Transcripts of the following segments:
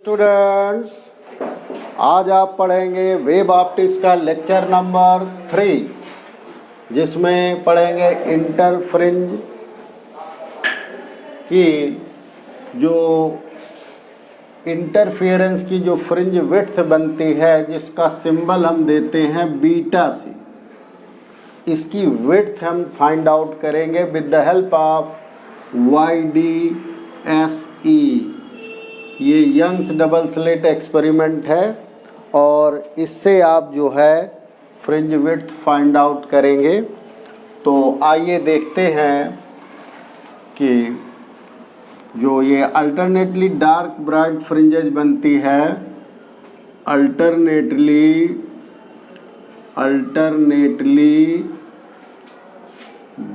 Students, आज आप पढ़ेंगे वेब ऑप्टिक्स का लेक्चर नंबर 3, जिसमें पढ़ेंगे इंटरफ्रिंज की जो इंटरफेरेंस की जो फ्रिंज विड्थ बनती है, जिसका सिंबल हम देते हैं बीटा से। इसकी विड्थ हम फाइंड आउट करेंगे with the help of YDSE। ये यंग्स डबल स्लिट एक्सपेरिमेंट है और इससे आप जो है फ्रिंज विड्थ फाइंड आउट करेंगे। तो आइए देखते हैं कि जो ये अल्टरनेटली डार्क ब्राइट फ्रिंजेज बनती है, alternately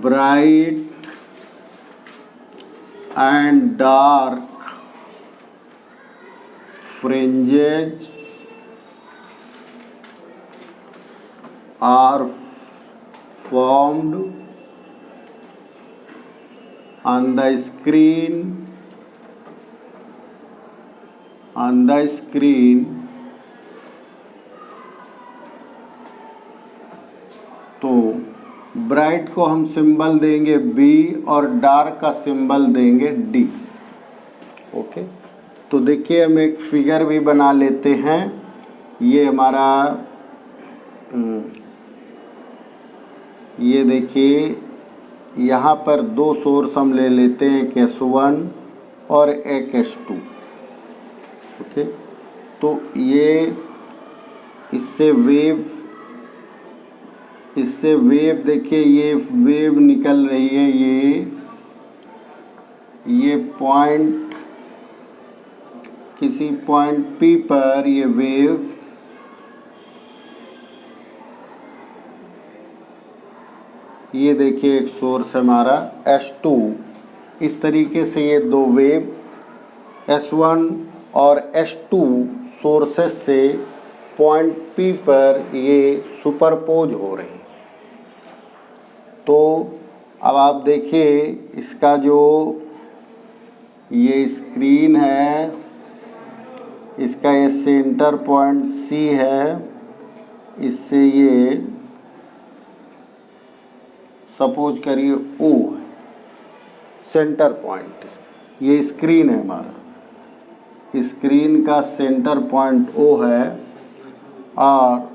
bright and dark fringes are formed on the screen तो ब्राइट को हम सिंबल देंगे B और डार्क का सिंबल देंगे D। ओके, तो देखिए हम एक फिगर भी बना लेते हैं। ये हमारा ये देखिए यहाँ पर दो सोर्स हम ले लेते हैं, एक S1 और एक S2। ओके, तो ये इससे वेव देखिए, ये वेव निकल रही है। ये पॉइंट, किसी पॉइंट P पर ये वेव ये देखिए एक सोर्स है हमारा S2। इस तरीके से ये दो वेव S1 और S2 सोर्सेस से पॉइंट P पर ये सुपरपोज हो रहे हैं। तो अब आप देखिए इसका जो ये स्क्रीन है, इसका ये सेंटर पॉइंट C है, इससे ये सपोज करिए O है सेंटर पॉइंट। ये स्क्रीन है हमारा, स्क्रीन का सेंटर पॉइंट O है। और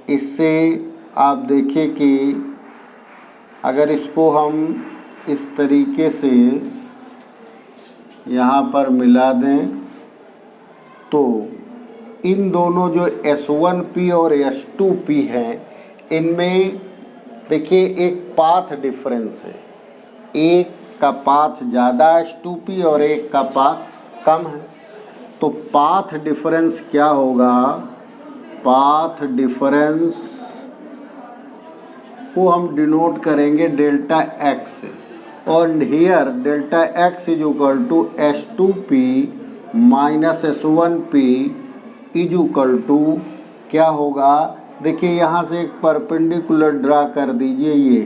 इससे आप देखिए कि अगर इसको हम इस तरीके से यहाँ पर मिला दें तो इन दोनों जो S1P और S2P हैं, इनमें देखिए एक पाथ डिफरेंस है। एक का पाथ ज़्यादा S2P और एक का पाथ कम है। तो पाथ डिफरेंस क्या होगा? पाथ डिफरेंस को हम डिनोट करेंगे डेल्टा X से, और here delta X is equal to S2P minus S1P is equal to क्या होगा? देखिए यहाँ से एक परपेंडिकुलर ड्रा कर दीजिए ये,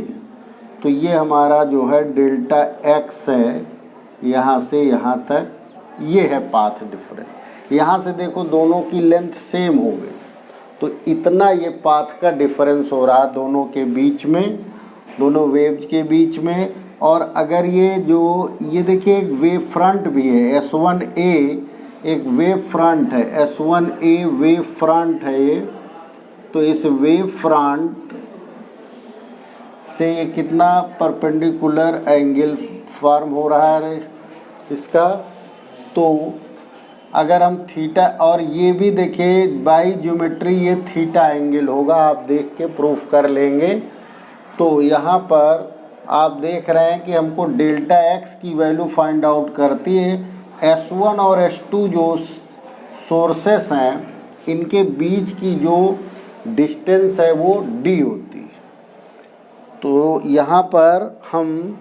तो ये हमारा जो है डेल्टा X है, यहाँ से यहाँ तक ये है पाथ डिफरेंस। यहाँ से देखो दोनों की लेंथ सेम हो गई, तो इतना ये पाथ का डिफरेंस हो रहा दोनों के बीच में, दोनों वेव्स के बीच में। और अगर ये देखिए एक वेव फ्रंट भी है, S1A एक वेव फ्रंट है, S1A वेव फ्रंट है ये। तो इस वेव फ्रंट से ये कितना परपेंडिकुलर एंगल फॉर्म हो रहा है इसका। तो अगर हम थीटा, और ये भी देखिए बाई ज्योमेट्री ये थीटा एंगल होगा, आप देख के प्रूफ कर लेंगे। तो यहाँ पर आप देख रहे हैं कि हमको डेल्टा X की वैल्यू फाइंड आउट करती है। S1 और S2 जो सोर्सेस हैं, इनके बीच की जो डिस्टेंस है वो D होती है। तो यहाँ पर हम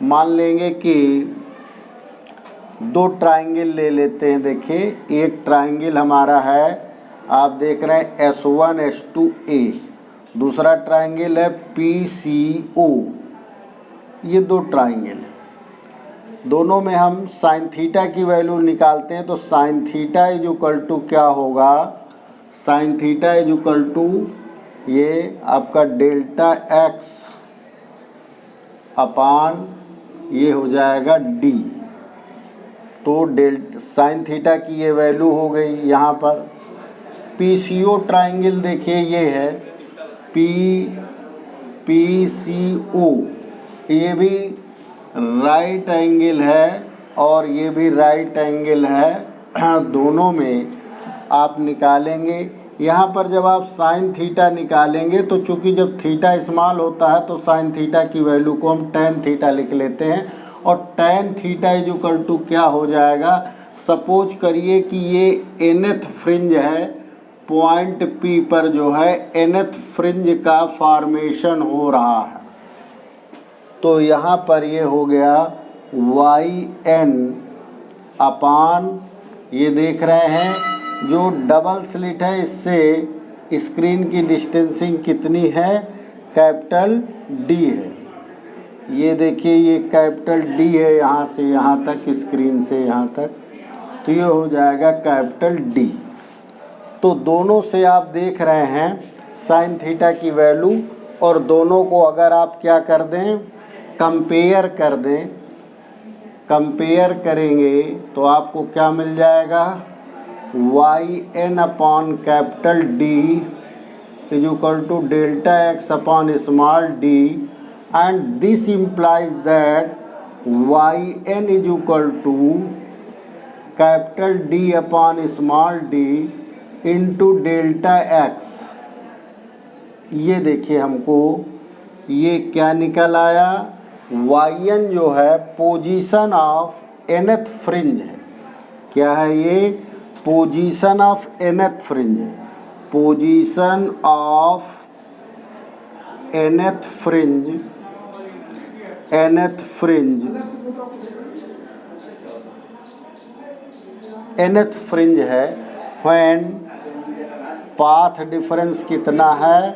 मान लेंगे कि दो ट्राइंगल ले लेते हैं। देखिए एक ट्राइंगल हमारा है, आप देख रहे हैं S1 S2A, दूसरा ट्राइंगल है PCO। ये दो ट्राइंगल है। दोनों में हम साइन थीटा की वैल्यू निकालते हैं, तो sine theta is equal to क्या होगा, sine theta is equal to ये आपका डेल्टा एक्स अपान ये हो जाएगा डी। तो साइन थीटा की ये वैल्यू हो गई। यहाँ पर पीसीओ ट्राइंगल देखिए ये है पीसीओ, ये भी राइट एंगल है और ये भी राइट एंगल है। दोनों में आप निकालेंगे। यहाँ पर जब आप साइन थीटा निकालेंगे तो चूंकि जब थीटा स्मॉल होता है तो साइन थीटा की वैल्यू को हम टेन थीटा लिख लेते हैं, और tan theta is equal to क्या हो जाएगा, सपोज करिए कि ये एनथ फ्रिंज है, पॉइंट पी पर जो है एनथ फ्रिंज का फॉर्मेशन हो रहा है, तो यहाँ पर ये हो गया वाई एन अपान, ये देख रहे हैं जो डबल स्लिट है इससे स्क्रीन की डिस्टेंसिंग कितनी है, कैपिटल डी है। ये देखिए ये कैपिटल डी है यहाँ से यहाँ तक, स्क्रीन से यहाँ तक, तो ये हो जाएगा कैपिटल डी। तो दोनों से आप देख रहे हैं साइन थीटा की वैल्यू, और दोनों को अगर आप क्या कर दें, कंपेयर कर दें, कंपेयर करेंगे तो आपको क्या मिल जाएगा, Y N upon capital D is equal to delta X upon small D, and this implies that Y N is equal to capital D upon small D into delta X. ये देखिए हमको ये क्या निकल आया, वाई एन जो है position of nth fringe है। क्या है ये, पोजीशन ऑफ एनथ फ्रिंज है, position of nth fringe, nth fringe, nth fringe है व्हेन पाथ डिफरेंस कितना है,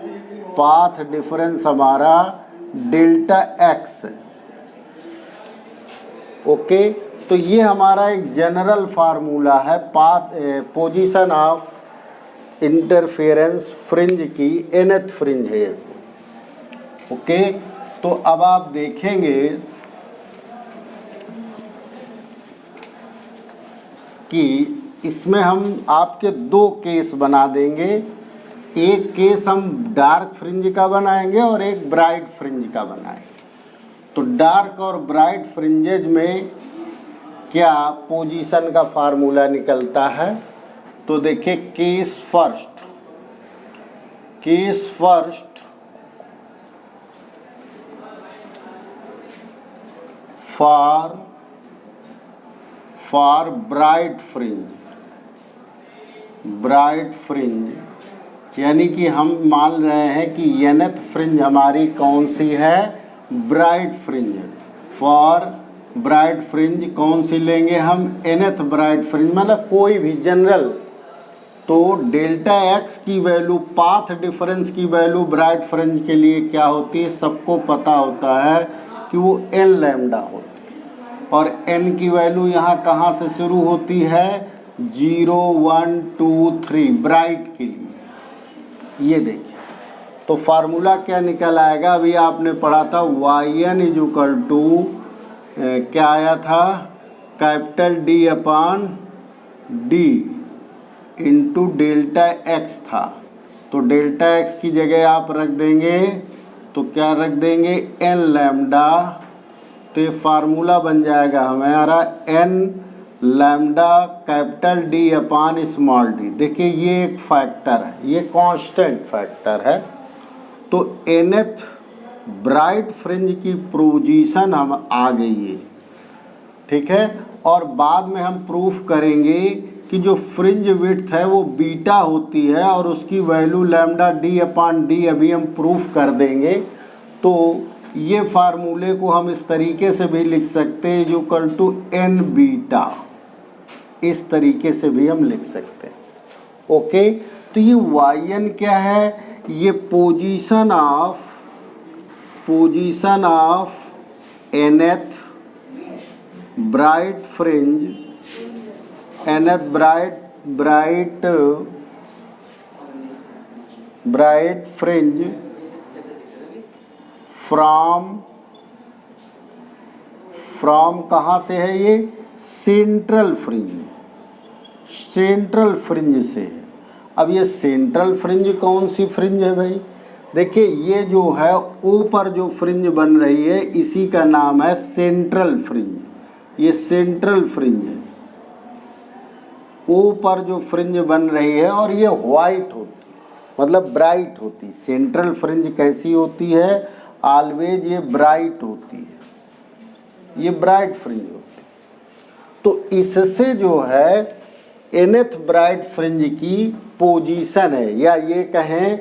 पाथ डिफरेंस हमारा डेल्टा एक्स। ओके, तो ये हमारा एक जनरल फार्मूला है path position of interference fringe की, एनथ फ्रिंज है। ओके, तो अब आप देखेंगे कि इसमें हम आपके दो केस बना देंगे, एक केस हम डार्क फ्रिंज का बनाएंगे और एक ब्राइट फ्रिंज का बनाएंगे। तो डार्क और ब्राइट फ्रिंजेज में क्या पोजीशन का फार्मूला निकलता है, तो देखिए case first, case first for bright fringe, bright fringe यानी कि हम मान रहे हैं कि एनथ फ्रिंज हमारी कौन सी है, bright fringe. For bright fringe कौन सी लेंगे हम, एनथ ब्राइट फ्रिंज, मतलब कोई भी जनरल। तो डेल्टा एक्स की वैल्यू, पाथ डिफरेंस की वैल्यू ब्राइट फ्रिंज के लिए क्या होती है, सबको पता होता है कि वो एन लैम्डा होती है, और एन की वैल्यू यहाँ कहाँ से शुरू होती है, 0 1 2 3 ब्राइट के लिए। ये देखिए, तो फार्मूला क्या निकल आएगा, अभी आपने पढ़ा था Y N is equal to क्या आया था, capital D upon D into delta X था। तो डेल्टा एक्स की जगह आप रख देंगे, तो क्या रख देंगे, एन लैम्डा। तो ये फार्मूला बन जाएगा हमारा N lambda capital D upon small D. देखिए ये एक फैक्टर है, ये कांस्टेंट फैक्टर है। तो एनथ ब्राइट फ्रिंज की पोजीशन हम आ गई है, ठीक है। और बाद में हम प्रूफ करेंगे कि जो फ्रिंज विड्थ है वो बीटा होती है और उसकी value lambda D upon D, अभी हम प्रूफ कर देंगे। तो ये फार्मूले को हम इस तरीके से भी लिख सकते हैं, जो इक्वल टू एन बीटा, इस तरीके से भी हम लिख सकते हैं। ओके, तो ये वाई एन क्या है, ये position of nth bright fringe, nth bright fringe from कहाँ से है ये? सेंट्रल फ्रिंज से है। अब ये सेंट्रल फ्रिंज कौन सी फ्रिंज है भाई? देखिए ये जो है ओ पर जो फ्रिंज बन रही है इसी का नाम है सेंट्रल फ्रिंज। ये सेंट्रल फ्रिंज है, ओ पर जो फ्रिंज बन रही है और ये वाइट होती है, मतलब ब्राइट होती है। सेंट्रल फ्रिंज कैसी होती है? ऑलवेज ये ब्राइट होती है, ये ब्राइट फ्रिंज होती है। तो इससे जो है nth ब्राइट फ्रिंज की पोजीशन है, या ये कहें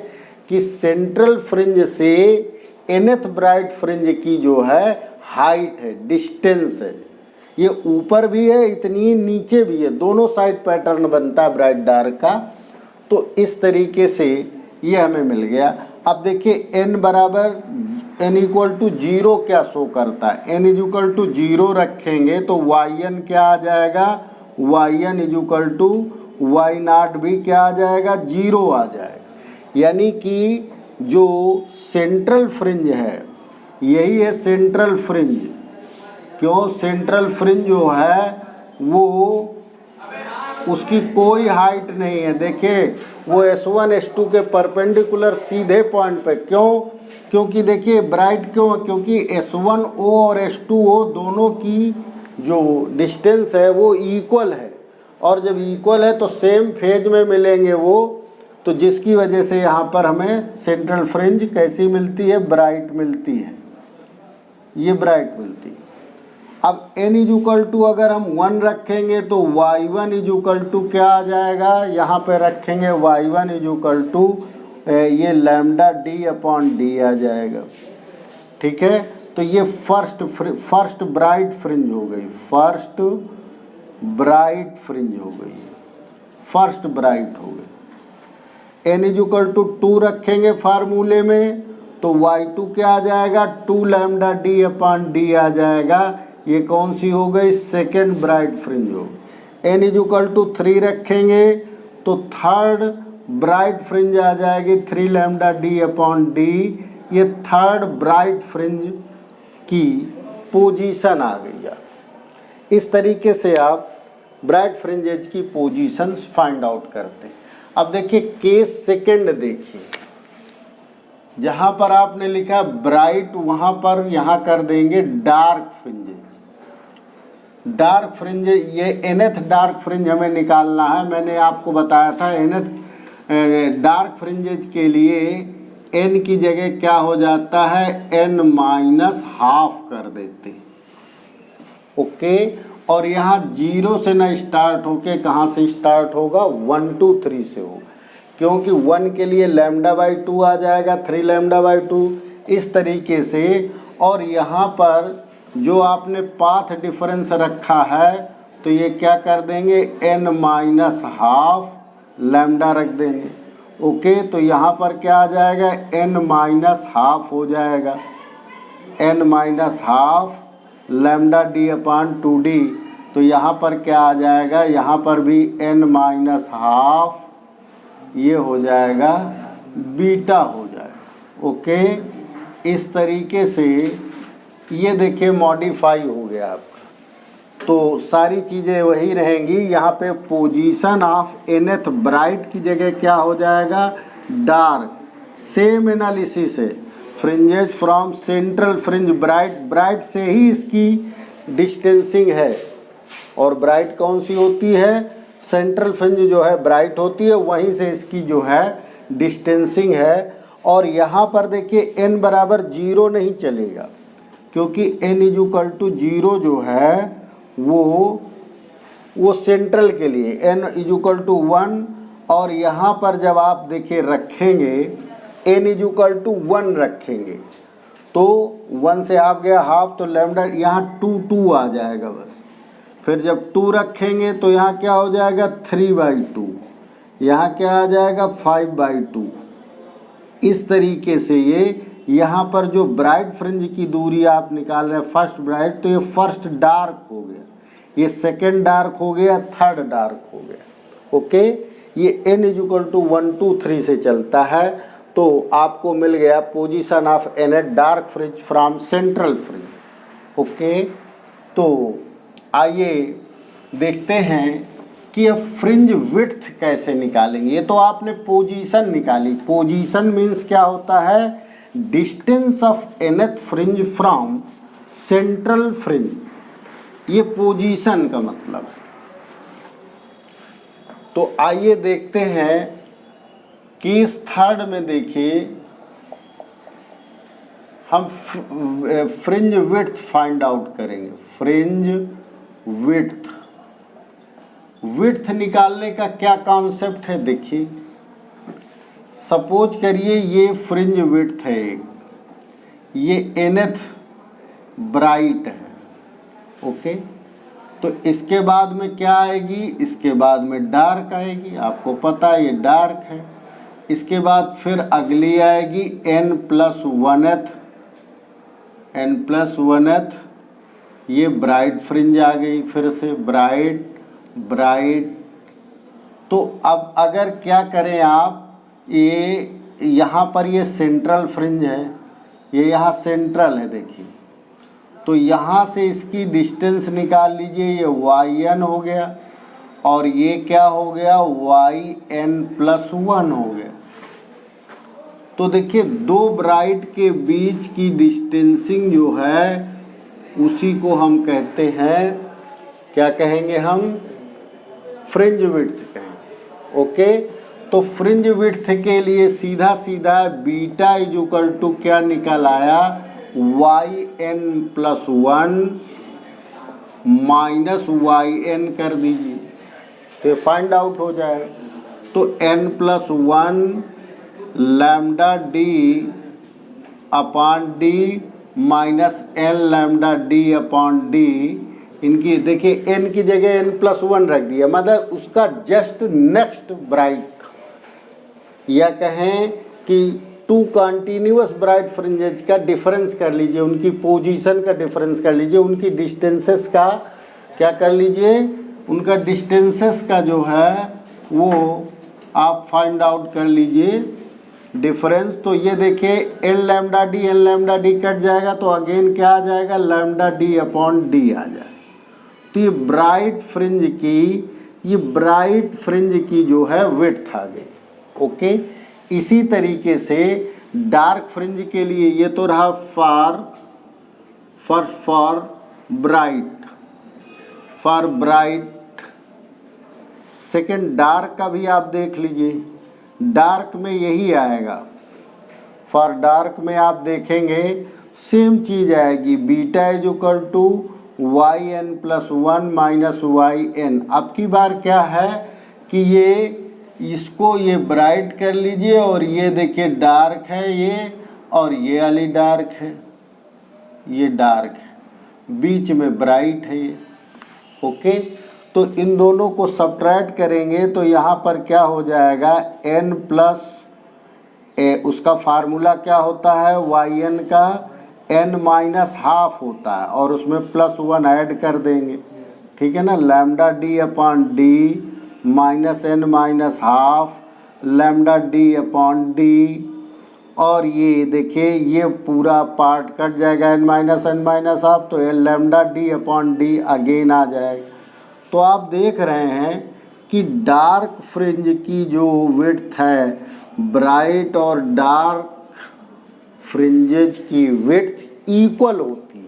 कि सेंट्रल फ्रिंज से nth ब्राइट फ्रिंज की जो है हाइट है, डिस्टेंस है। ये ऊपर भी है इतनी, नीचे भी है, दोनों साइड पैटर्न बनता है ब्राइट डार्क का। तो इस तरीके से ये हमें मिल गया। अब देखिए n बराबर n इक्वल टू 0 क्या शो करता है? n इक्वल टू 0 रखेंगे तो yn क्या आ जाएगा? yn equal to y nought भी क्या आ जाएगा? 0 आ जाएगा। यानी कि जो सेंट्रल फ्रिंज है यही है सेंट्रल फ्रिंज। क्यों? सेंट्रल फ्रिंज जो है वो उसकी कोई हाइट नहीं है। देखिए वो S1 S2 के परपेंडिकुलर सीधे पॉइंट पे। क्यों? क्योंकि देखिए ब्राइट क्यों? क्योंकि S1O और S2O दोनों की जो डिस्टेंस है वो इक्वल है, और जब इक्वल है तो सेम फेज में मिलेंगे वो, तो जिसकी वजह से यहाँ पर हमें सेंट्रल फ्रिंज कैसी मिलती है? ब्राइट मिलती है, ये ब्राइट मिलती है। अब n इक्वल टू अगर हम 1 रखेंगे तो y1 इक्वल टू क्या आ जाएगा? यहाँ पे रखेंगे y1 इक्वल टू ये लैम्डा d अपॉन d आ जाएगा। ठीक है, तो ये फर्स्ट ब्राइट फ्रिंज हो गई, फर्स्ट ब्राइट फ्रिंज हो गई, फर्स्ट ब्राइट हो गई। n इक्वल टू 2 रखेंगे फार्मूले में तो y2 क्या आ जाएगा? 2 लैम्डा d अपॉन d आ जाएगा। ये कौन सी हो गई? सेकेंड ब्राइट फ्रिंज हो गई। n इक्वल टू 3 रखेंगे तो थर्ड ब्राइट फ्रिंज आ जाएगी, 3 लैम्डा d अपॉन d। ये थर्ड ब्राइट फ्रिंज की पोजीशन आ गई। इस तरीके से आप ब्राइट फ्रिंजेज की पोजीशंस फाइंड आउट करते हैं। अब देखिए केस सेकेंड देखिए, जहाँ पर आपने लिखा ब्राइट वहाँ पर यहाँ कर देंगे डार्क फ्रिंजेज। डार्क फ्रिंज, ये nth डार्क फ्रिंज हमें निकालना है। मैंने आपको बताया था nth डार्क फ्रिंजेज के लिए n की जगह क्या हो जाता है? n माइनस हाफ कर देते हैं। ओके, और यहाँ 0 से ना स्टार्ट होके कहाँ से स्टार्ट होगा? 1 2 3 से होगा, क्योंकि 1 के लिए लैम्डा बाई 2 आ जाएगा, 3 लैम्डा बाई 2 इस तरीके से। और यहाँ पर जो आपने पाथ डिफरेंस रखा है तो ये क्या कर देंगे? n माइनस हाफ लैम्डा रख देंगे। ओके, तो यहाँ पर क्या आ जाएगा? n माइनस हाफ हो जाएगा, n minus half lambda d upon 2d। तो यहाँ पर क्या आ जाएगा? यहाँ पर भी n माइनस हाफ ये हो जाएगा, बीटा हो जाएगा। ओके, इस तरीके से ये देखिए मॉडिफाई हो गया आपका। तो सारी चीज़ें वही रहेंगी। यहाँ पे पोजीशन ऑफ nth ब्राइट की जगह क्या हो जाएगा? डार्क। सेम एनालिसिस है, fringes from central fringe bright, bright से ही इसकी डिस्टेंसिंग है। और ब्राइट कौन सी होती है? सेंट्रल फ्रिंज जो है ब्राइट होती है, वहीं से इसकी जो है डिस्टेंसिंग है। और यहाँ पर देखिए n बराबर 0 नहीं चलेगा, क्योंकि n इक्वल टू 0 जो है वो सेंट्रल के लिए n इक्वल टू 1। और यहाँ पर जब आप देखिए रखेंगे n इक्वल टू 1 रखेंगे तो 1 से आप गया हाफ, तो लैम्डा यहाँ 2 2 आ जाएगा बस। फिर जब 2 रखेंगे तो यहाँ क्या हो जाएगा? 3/2। यहाँ क्या आ जाएगा? 5/2। इस तरीके से ये यहाँ पर जो ब्राइट फ्रिंज की दूरी आप निकाल रहे हैं फर्स्ट ब्राइट, तो ये फर्स्ट डार्क हो गया, ये सेकेंड डार्क हो गया, थर्ड डार्क हो गया। ओके, ये n = 1 2 3 से चलता है। तो आपको मिल गया position of N dark fringe from central fringe. Okay, तो आइए देखते हैं कि अब फ्रिंज विड्थ कैसे निकालेंगे। ये तो आपने पोजीशन निकाली। पोजीशन मीन्स क्या होता है, distance of nth fringe from central fringe, ये पोजीशन का मतलब है। तो आइए देखते हैं कि इस थर्ड में देखिए हम फ्रिंज विड्थ फाइंड आउट करेंगे। फ्रिंज विड्थ, विड्थ निकालने का क्या कॉन्सेप्ट है, देखिए सपोज करिए ये फ्रिंज विड्थ है, ये nth ब्राइट है। ओके, तो इसके बाद में क्या आएगी, इसके बाद में डार्क आएगी, आपको पता है ये डार्क है। इसके बाद फिर अगली आएगी n+1th, n+1th, ये ब्राइट फ्रिंज आ गई, फिर से ब्राइट ब्राइट। तो अब अगर क्या करें आप, ये यहाँ पर ये सेंट्रल फ्रिंज है, ये यहाँ सेंट्रल है देखिए, तो यहाँ से इसकी डिस्टेंस निकाल लीजिए, ये yn हो गया और ये क्या हो गया, yn+1 हो गया। तो देखिए दो ब्राइट के बीच की डिस्टेंसिंग जो है उसी को हम कहते हैं, क्या कहेंगे हम, फ्रिंज विड्थ कहेंगे। ओके, तो फ्रिंज विड्थ के लिए सीधा सीधा बीटा = क्या निकल आया, yn+1 -yn कर दीजिए तो फाइंड आउट हो जाएगा। तो n+1 λd/d -n λd/d, इनकी देखिए n की जगह n+1 रख दिया, मतलब उसका जस्ट नेक्स्ट ब्राइट, या कहें कि टू कंटिन्यूअस ब्राइट फ्रिंजेज का डिफरेंस कर लीजिए, उनकी पोजीशन का डिफरेंस कर लीजिए, उनकी डिस्टेंसेस का क्या कर लीजिए, उनका डिस्टेंसेस का जो है वो आप फाइंड आउट कर लीजिए डिफरेंस। तो ये देखिए n λd कट जाएगा, तो अगेन क्या आ जाएगा, λd/d आ जाएगा। तो ये ब्राइट फ्रिंज की जो है विड्थ आ गई। ओके, इसी तरीके से डार्क फ्रिंज के लिए ये तो रहा फॉर ब्राइट। सेकेंड डार्क का भी आप देख लीजिए, डार्क में यही आएगा। फॉर डार्क में आप देखेंगे सेम चीज आएगी, बीटा = yn+1 -yn। अब की बार क्या है कि ये ब्राइट कर लीजिए और ये देखिए डार्क है ये, और ये वाली डार्क है, ये डार्क है, बीच में ब्राइट है ये। ओके, तो इन दोनों को सब्ट्रैक्ट करेंगे तो यहाँ पर क्या हो जाएगा, n+, उसका फार्मूला क्या होता है, yn का n-½ होता है और उसमें +1 ऐड कर देंगे, ठीक है ना, λd/d -n-½ λd/d। और ये देखिए ये पूरा पार्ट कट जाएगा, n-n-½ तो λd/d अगेन आ जाएगा। तो आप देख रहे हैं कि डार्क फ्रिंज की जो विड्थ है, ब्राइट और डार्क फ्रिंजेज की विड्थ इक्वल होती है।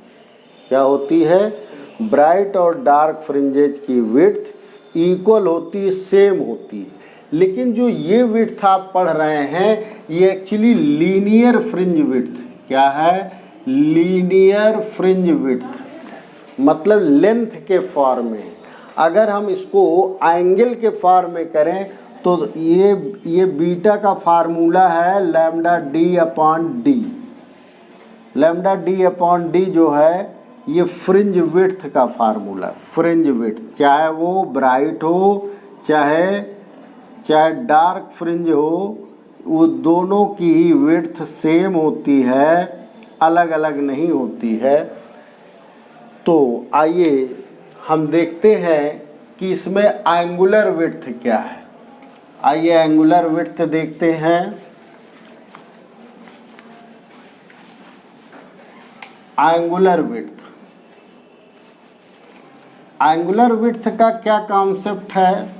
क्या होती है, ब्राइट और डार्क फ्रिंजेज की विड्थ इक्वल होती है, सेम होती है। लेकिन जो ये विड्थ आप पढ़ रहे हैं ये एक्चुअली लीनियर फ्रिंज विड्थ, क्या है, लीनियर फ्रिंज विड्थ, मतलब लेंथ के फॉर्म में। अगर हम इसको एंगल के फॉर्म में करें तो ये बीटा का फार्मूला है λd/d। λd/d जो है ये फ्रिंज विड्थ का फार्मूला, फ्रिंज विड्थ, चाहे वो ब्राइट हो चाहे डार्क फ्रिंज हो, वो दोनों की ही विड्थ सेम होती है, अलग अलग नहीं होती है। तो आइए हम देखते हैं कि इसमें एंगुलर विड्थ क्या है। आइए एंगुलर विड्थ देखते हैं। एंगुलर विड्थ, एंगुलर विड्थ का क्या कॉन्सेप्ट है?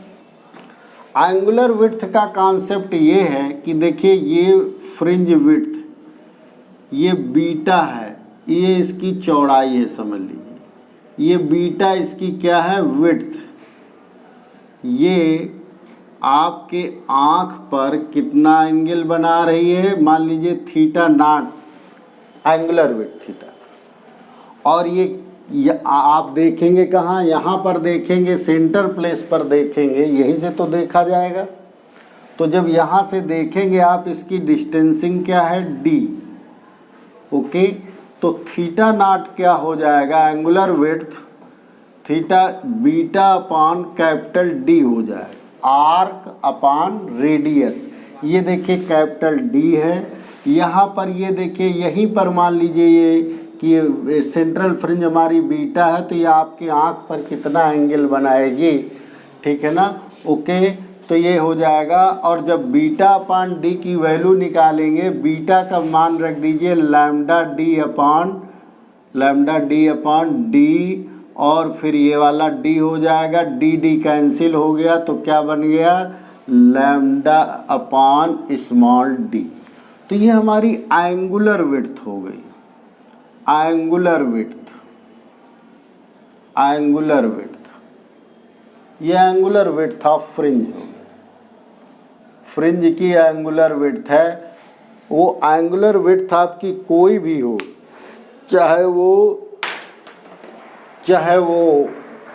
एंगुलर विड्थ का कॉन्सेप्ट ये है कि देखिए ये फ्रिंज विड्थ, ये बीटा है, ये इसकी चौड़ाई है समझ लीजिए, ये बीटा इसकी क्या है? विड्थ। ये आपके आँख पर कितना एंगल बना रही है? मान लीजिए theta naught, angular width theta. और ये आप देखेंगे कहाँ? यहाँ पर देखेंगे, सेंटर प्लेस पर देखेंगे, यहीं से तो देखा जाएगा। तो जब यहाँ से देखेंगे आप, इसकी डिस्टेंसिंग क्या है? डी। ओके, तो थीटा नॉट क्या हो जाएगा? Angular width theta beta upon capital D हो जाएगा, आर्क अपॉन रेडियस। ये देखिए कैपिटल डी है, यहाँ पर ये देखिए, यहीं पर मान लीजिए ये कि सेंट्रल फ्रिंज हमारी बीटा है, तो ये आपकी आँख पर कितना एंगल बनाएगी, ठीक है ना? ओके, तो ये हो जाएगा। और जब बीटा अपॉन डी की वैल्यू निकालेंगे, बीटा का मान रख दीजिए लैम्डा डी अपॉन डी, और फिर ये वाला डी हो जाएगा, डी कैंसिल हो गया, तो क्या बन गया? Lambda upon small D. तो ये हमारी एंगुलर विड्थ हो गई। एंगुलर विड्थ, एंगुलर विड्थ, ये एंगुलर विड्थ ऑफ फ्रिंज हो गई। फ्रिंज की एंगुलर विड्थ है। वो एंगुलर विड्थ आपकी कोई भी हो, चाहे वो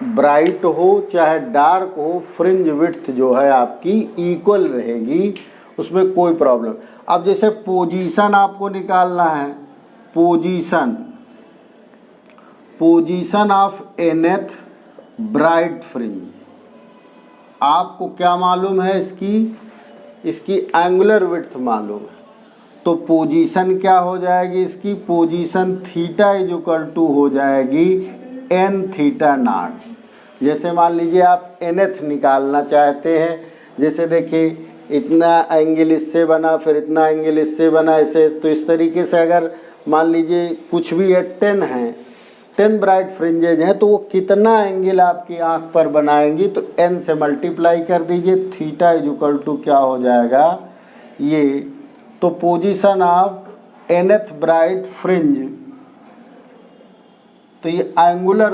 ब्राइट हो चाहे डार्क हो, फ्रिंज विड्थ जो है आपकी इक्वल रहेगी, उसमें कोई प्रॉब्लम। अब जैसे पोजीशन आपको निकालना है, पोजीशन ऑफ एनेथ ब्राइट फ्रिंज, आपको क्या मालूम है? इसकी एंगुलर विड्थ मालूम है। तो पोजीशन क्या हो जाएगी इसकी? Position theta is equal to हो जाएगी एन थीटा नॉट। जैसे मान लीजिए आप एनेथ निकालना चाहते हैं, जैसे देखिए इतना एंगल इससे बना, फिर इतना एंगल इससे बना, ऐसे। तो इस तरीके से अगर मान लीजिए कुछ भी 10 है, 10 ब्राइट फ्रिंजेज हैं, तो वो कितना एंगल आपकी आंख पर बनाएंगी? तो n से मल्टीप्लाई कर दीजिए, थीटा इज इक्वल टू क्या हो जाएगा? ये तो position of nth bright fringe, तो ये एंगुलर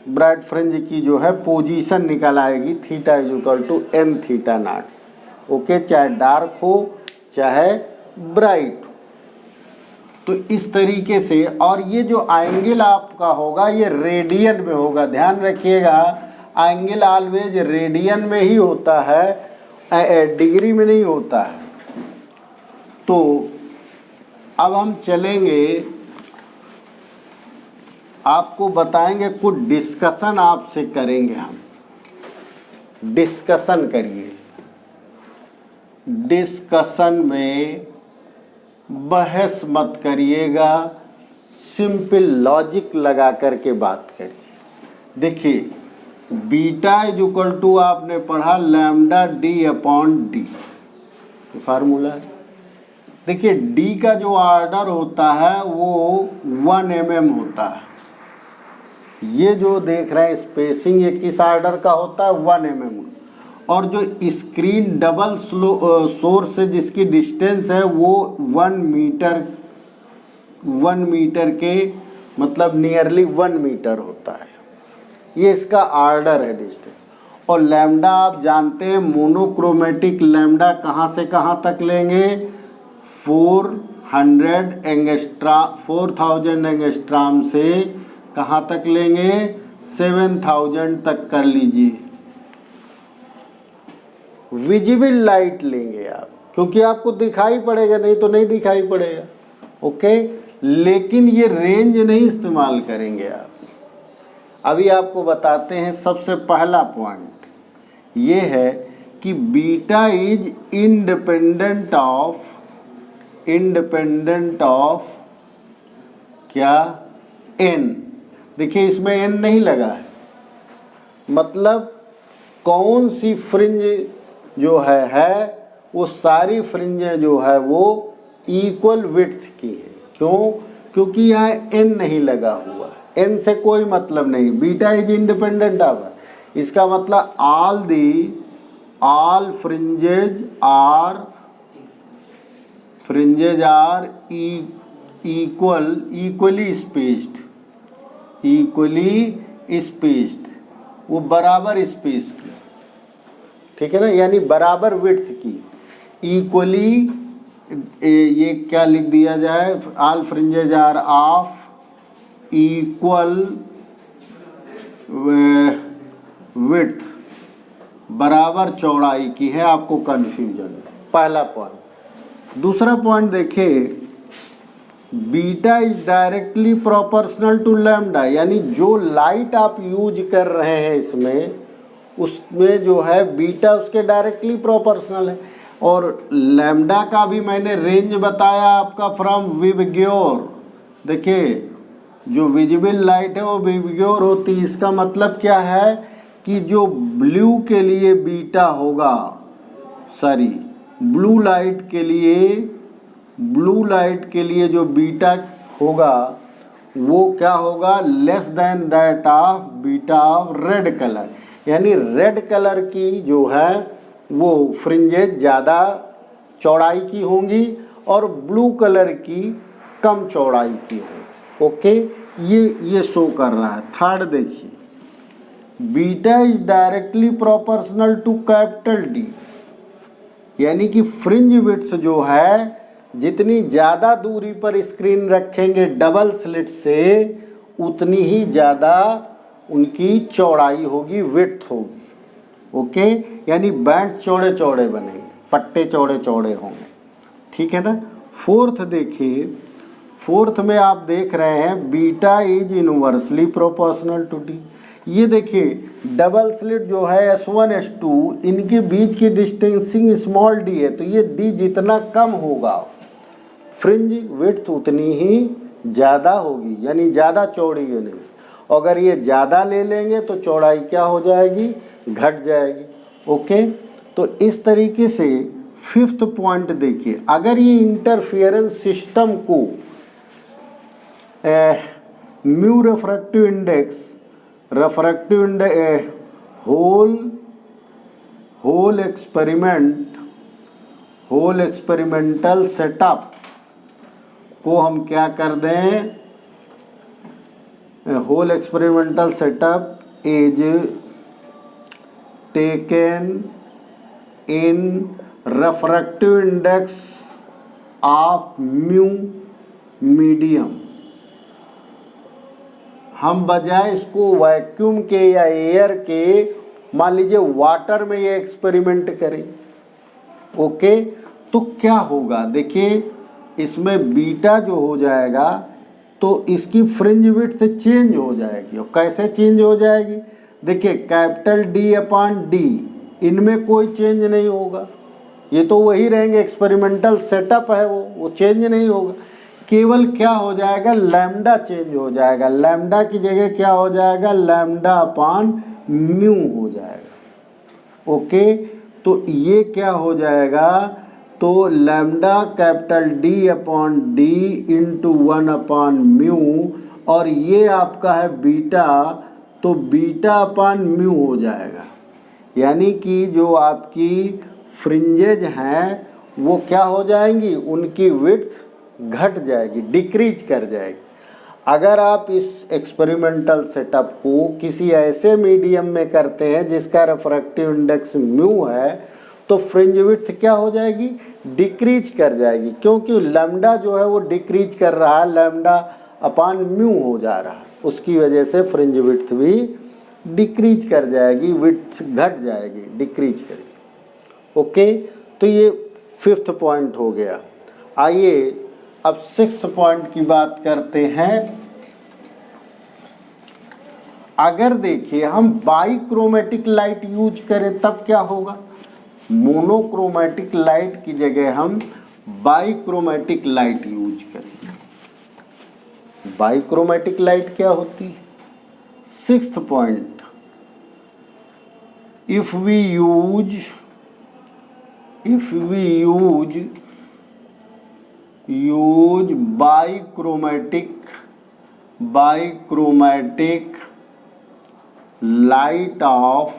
ब्राइट फ्रिंज की जो है पोजीशन निकल आएगी, theta is equal to N theta noughts. Okay, चाहे डार्क हो चाहे ब्राइट हो। तो इस तरीके से, और ये जो एंगल आपका होगा ये रेडियन में होगा, ध्यान रखिएगा। एंगल ऑलवेज रेडियन में ही होता है, डिग्री में नहीं होता है। तो अब हम चलेंगे, आपको बताएंगे, कुछ डिस्कशन आपसे करेंगे हम। डिस्कशन करिए, डिस्कशन में बहस मत करिएगा, सिंपल लॉजिक लगा करके बात करिए। देखिए बीटा इज इक्वल टू आपने पढ़ा lambda D upon D, formula है। देखिए डी का जो ऑर्डर होता है वो 1 mm होता है। ये जो देख रहे हैं स्पेसिंग, ये किस ऑर्डर का होता है? 1 mm। और जो स्क्रीन डबल सोर्स से जिसकी डिस्टेंस है वो 1 मीटर के मतलब नियरली 1 मीटर होता है। ये इसका ऑर्डर है डिस्टेंस। और लैम्डा आप जानते हैं, मोनोक्रोमेटिक लैम्डा कहाँ से कहाँ तक लेंगे? 4000 एंगस्ट्रॉम से कहाँ तक लेंगे? 7000 तक कर लीजिए। विजिबल लाइट लेंगे आप, क्योंकि आपको दिखाई पड़ेगा, नहीं तो नहीं दिखाई पड़ेगा। ओके, लेकिन ये रेंज नहीं इस्तेमाल करेंगे आप। अभी आपको बताते हैं। सबसे पहला पॉइंट ये है कि बीटा इज इंडिपेंडेंट ऑफ क्या, एन। देखिए इसमें एन नहीं लगा है, मतलब कौन सी फ्रिंज जो है वो सारी फ्रिंजें जो है वो इक्वल विड्थ की है। क्यों? क्योंकि यहाँ एन नहीं लगा हुआ, एन से कोई मतलब नहीं। बीटा इज इंडिपेंडेंट ऑफ, इसका मतलब all fringes are equally spaced, वो बराबर स्पेस की, ठीक है ना, यानी बराबर विड्थ की। इक्वली, ये क्या लिख दिया जाए, all fringes are of equal width, बराबर चौड़ाई की है। आपको कंफ्यूजन, पहला पॉइंट। दूसरा पॉइंट देखिए, beta is directly proportional to lambda, यानी जो लाइट आप यूज कर रहे हैं इसमें, उसमें जो है बीटा उसके डायरेक्टली प्रोपोर्शनल है। और लैम्डा का भी मैंने रेंज बताया आपका फ्रॉम विबग्योर। देखिए जो विजिबल लाइट है वो विबग्योर होती है। इसका मतलब क्या है कि जो ब्लू के लिए बीटा होगा, सॉरी ब्लू लाइट के लिए जो बीटा होगा वो क्या होगा, less than that of beta of red colour, यानी रेड कलर की जो है वो फ्रिंजेज ज़्यादा चौड़ाई की होंगी और ब्लू कलर की कम चौड़ाई की होंगी। ओके, ये शो कर रहा है। थर्ड देखिए, beta is directly proportional to capital D, यानी कि फ्रिंज विड्थ जो है जितनी ज़्यादा दूरी पर स्क्रीन रखेंगे डबल स्लिट से, उतनी ही ज़्यादा उनकी चौड़ाई होगी, विड्थ होगी। ओके, यानी बैंड चौड़े चौड़े बनेंगे, पट्टे चौड़े चौड़े होंगे, ठीक है ना। फोर्थ देखिए, फोर्थ में आप देख रहे हैं beta is inversely proportional to D. ये देखिए डबल स्लिट जो है S1 S2, इनके बीच की डिस्टेंसिंग स्मॉल डी है, तो ये डी जितना कम होगा फ्रिंज विड्थ उतनी ही ज़्यादा होगी, यानी ज़्यादा चौड़ी है नहीं। अगर ये ज़्यादा ले लेंगे तो चौड़ाई क्या हो जाएगी, घट जाएगी। ओके, तो इस तरीके से फिफ्थ पॉइंट देखिए, अगर ये इंटरफियरेंस सिस्टम को mu refractive index whole experimental setup को हम क्या कर दें, whole experimental setup is taken in refractive index of mu medium. हम बजाय इसको वैक्यूम के या एयर के, मान लीजिए वाटर में ये एक्सपेरिमेंट करें। ओके, तो क्या होगा, देखिए इसमें बीटा जो हो जाएगा तो इसकी फ्रिंज विड्थ चेंज हो जाएगी। और कैसे चेंज हो जाएगी, देखिए कैपिटल डी अपॉन डी, इनमें कोई चेंज नहीं होगा, ये तो वही रहेंगे, एक्सपेरिमेंटल सेटअप है वो चेंज नहीं होगा। केवल क्या हो जाएगा, लैम्डा चेंज हो जाएगा, लैम्डा की जगह क्या हो जाएगा, लैम्डा अपॉन म्यू हो जाएगा। ओके, तो ये क्या हो जाएगा, तो lambda capital D upon D into 1 upon mu, और ये आपका है बीटा, तो बीटा अपॉन म्यू हो जाएगा। यानी कि जो आपकी फ्रिंजेज हैं वो क्या हो जाएंगी, उनकी विड्थ घट जाएगी, डिक्रीज कर जाएगी। अगर आप इस एक्सपेरिमेंटल सेटअप को किसी ऐसे मीडियम में करते हैं जिसका रिफ्रैक्टिव इंडेक्स म्यू है, तो फ्रिंज विड्थ क्या हो जाएगी, डिक्रीज कर जाएगी, क्योंकि लैम्डा जो है वो डिक्रीज कर रहा है, लैम्डा अपॉन म्यू हो जा रहा है, उसकी वजह से फ्रिंज विड्थ भी डिक्रीज कर जाएगी, विड्थ घट जाएगी, डिक्रीज करेगी। ओके, तो ये फिफ्थ पॉइंट हो गया। आइए अब सिक्स्थ पॉइंट की बात करते हैं। अगर देखिए हम बाइक्रोमेटिक लाइट यूज करें तब क्या होगा, मोनोक्रोमेटिक लाइट की जगह हम बाइक्रोमेटिक लाइट यूज करेंगे। बाइक्रोमेटिक लाइट क्या होती है? 6th point, if we use bichromatic light of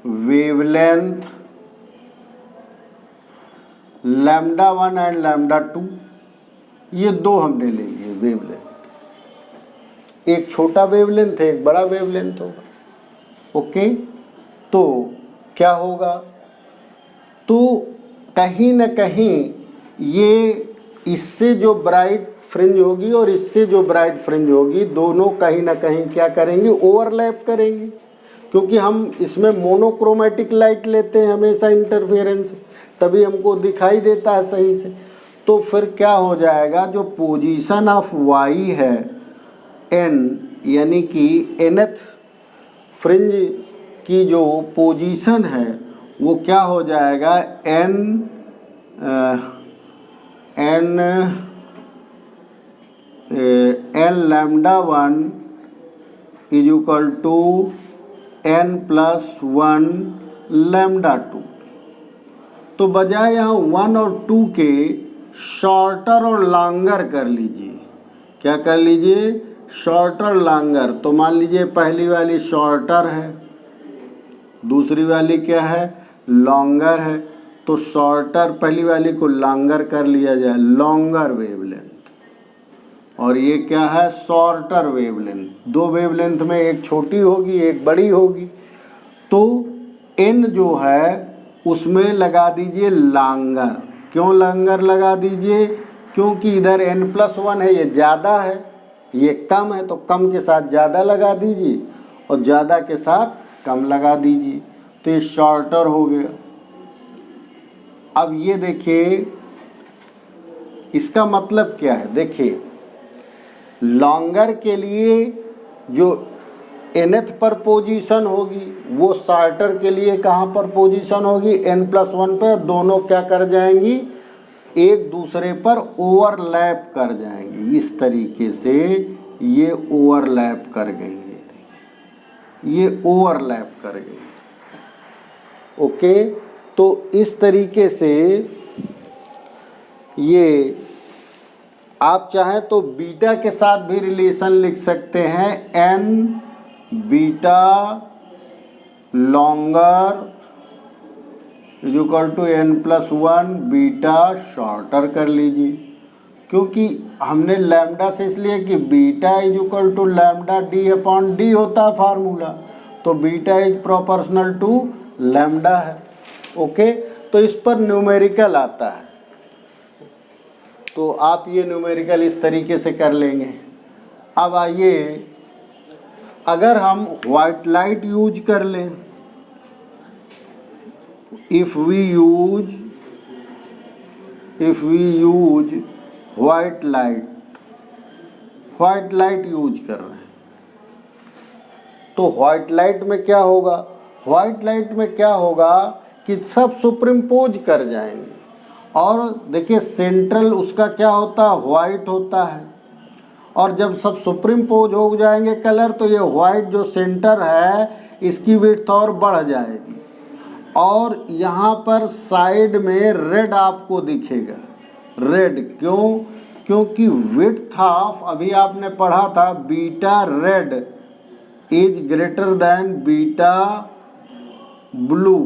wavelength λ1 and λ2, ये दो हमने ले लिए वेवलेंथ, एक छोटा वेवलेंथ है, एक बड़ा वेवलेंथ होगा। ओके, तो क्या होगा? तो कहीं न कहीं ये इससे जो ब्राइट फ्रिंज होगी और इससे जो ब्राइट फ्रिंज होगी, दोनों कहीं ना कहीं क्या करेंगे? ओवरलैप करेंगे, क्योंकि हम इसमें मोनोक्रोमेटिक लाइट लेते हैं हमेशा इंटरफेरेंस, तभी हमको दिखाई देता है सही से। तो फिर क्या हो जाएगा? जो पोजीशन ऑफ वाई है एन, यानी कि nth फ्रिंज की जो पोजीशन है वो क्या हो जाएगा? N λ1 is equal to n+1 λ2। तो बजाय यहाँ 1 और 2 के शॉर्टर और लॉन्गर कर लीजिए। क्या कर लीजिए? Shorter longer. तो मान लीजिए पहली वाली शॉर्टर है, दूसरी वाली क्या है? लॉन्गर है। तो शॉर्टर पहली वाली को लॉन्गर कर लिया जाए, लॉन्गर वेवलेंथ, और ये क्या है? Shorter wavelength. दो वेवलेंथ में एक छोटी होगी एक बड़ी होगी। तो n जो है उसमें लगा दीजिए लॉन्गर। क्यों लॉन्गर लगा दीजिए? क्योंकि इधर n+1 है, ये ज़्यादा है, ये कम है, तो कम के साथ ज़्यादा लगा दीजिए और ज़्यादा के साथ कम लगा दीजिए, तो ये शॉर्टर हो गया। अब ये देखिए इसका मतलब क्या है? देखिए लॉन्गर के लिए जो nth पर पोजीशन होगी वो शॉर्टर के लिए कहाँ पर पोजीशन होगी? n+1 पर। दोनों क्या कर जाएंगी? एक दूसरे पर ओवरलैप कर जाएंगी। इस तरीके से ये ओवरलैप कर गई है, ये ओवरलैप कर गई। ओके, तो इस तरीके से ये आप चाहें तो बीटा के साथ भी रिलेशन लिख सकते हैं। n beta longer is equal to n+1 beta shorter कर लीजिए, क्योंकि हमने लैम्डा से इसलिए कि beta is equal to lambda d/d होता है फार्मूला, तो beta is proportional to lambda है। ओके, तो इस पर न्यूमेरिकल आता है, तो आप ये न्यूमेरिकल इस तरीके से कर लेंगे। अब आइए अगर हम वाइट लाइट यूज कर लें, if we use white light use कर रहे हैं, तो व्हाइट लाइट में क्या होगा? व्हाइट लाइट में क्या होगा कि सब सुपरिम्पोज कर जाएंगे, और देखिए सेंट्रल उसका क्या होता है? व्हाइट होता है, और जब सब सुपरिम्पोज हो जाएंगे कलर, तो ये व्हाइट जो सेंटर है इसकी विड्थ और बढ़ जाएगी, और यहाँ पर साइड में रेड आपको दिखेगा। रेड क्यों? क्योंकि विड्थ ऑफ, अभी आपने पढ़ा था beta red is greater than beta blue,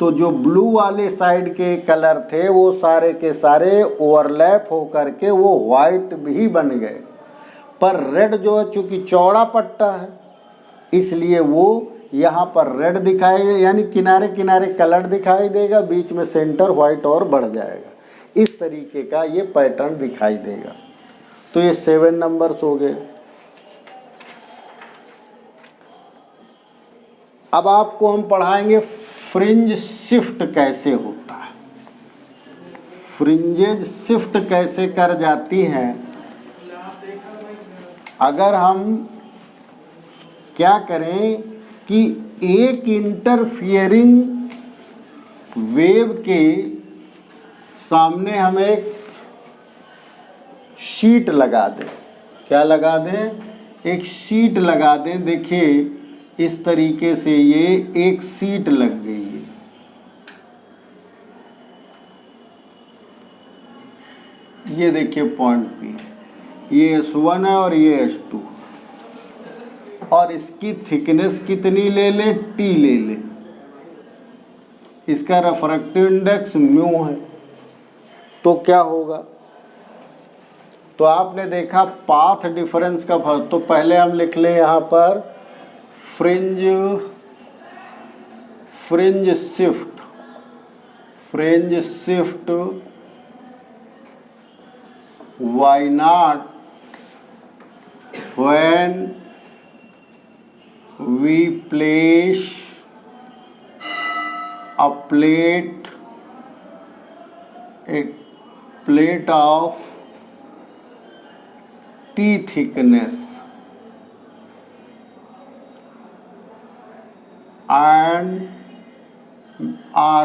तो जो ब्लू वाले साइड के कलर थे वो सारे के सारे ओवरलैप हो करके वो वाइट भी बन गए। पर रेड जो है चूंकि चौड़ा पट्टा है इसलिए वो यहाँ पर रेड दिखाई, यानी किनारे किनारे कलर दिखाई देगा, बीच में सेंटर वाइट और बढ़ जाएगा। इस तरीके का ये पैटर्न दिखाई देगा। तो ये 7 नंबर्स हो गए। अब आपको हम पढ़ाएंगे फ्रिंज शिफ्ट कैसे होता है, फ्रिंजेज शिफ्ट कैसे कर जाती हैं। अगर हम क्या करें कि एक इंटरफियरिंग वेव के सामने हम एक शीट लगा दें। क्या लगा दें? एक शीट लगा दें। देखिए इस तरीके से ये एक शीट लग गई है। ये देखिए पॉइंट P, ये S1 है और ये S2, और इसकी थिकनेस कितनी ले ले? T ले ले। इसका रिफ्रैक्टिव इंडेक्स म्यू है। तो क्या होगा? तो आपने देखा पाथ डिफरेंस का फर्क। तो पहले हम लिख लें यहाँ पर fringe shift y naught when we place a plate of T thickness and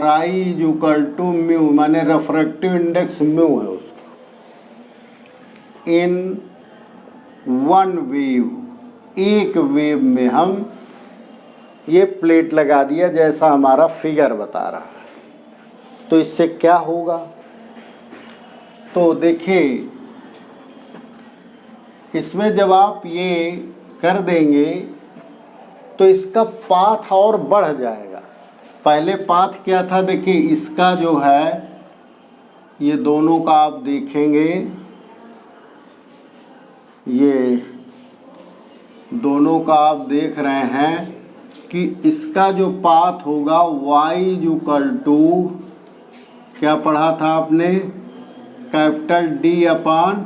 Ri is equal to mu, माने रिफ्रैक्टिव इंडेक्स म्यू है उसका, इन वन वेव, एक वेव में हम ये प्लेट लगा दिया जैसा हमारा फिगर बता रहा है। तो इससे क्या होगा? तो देखिए इसमें जब आप ये कर देंगे तो इसका पाथ और बढ़ जाएगा। पहले पाथ क्या था? देखिए इसका जो है ये दोनों का आप देखेंगे, ये दोनों का आप देख रहे हैं कि इसका जो पाथ होगा y इक्वल टू, क्या पढ़ा था आपने? Capital D upon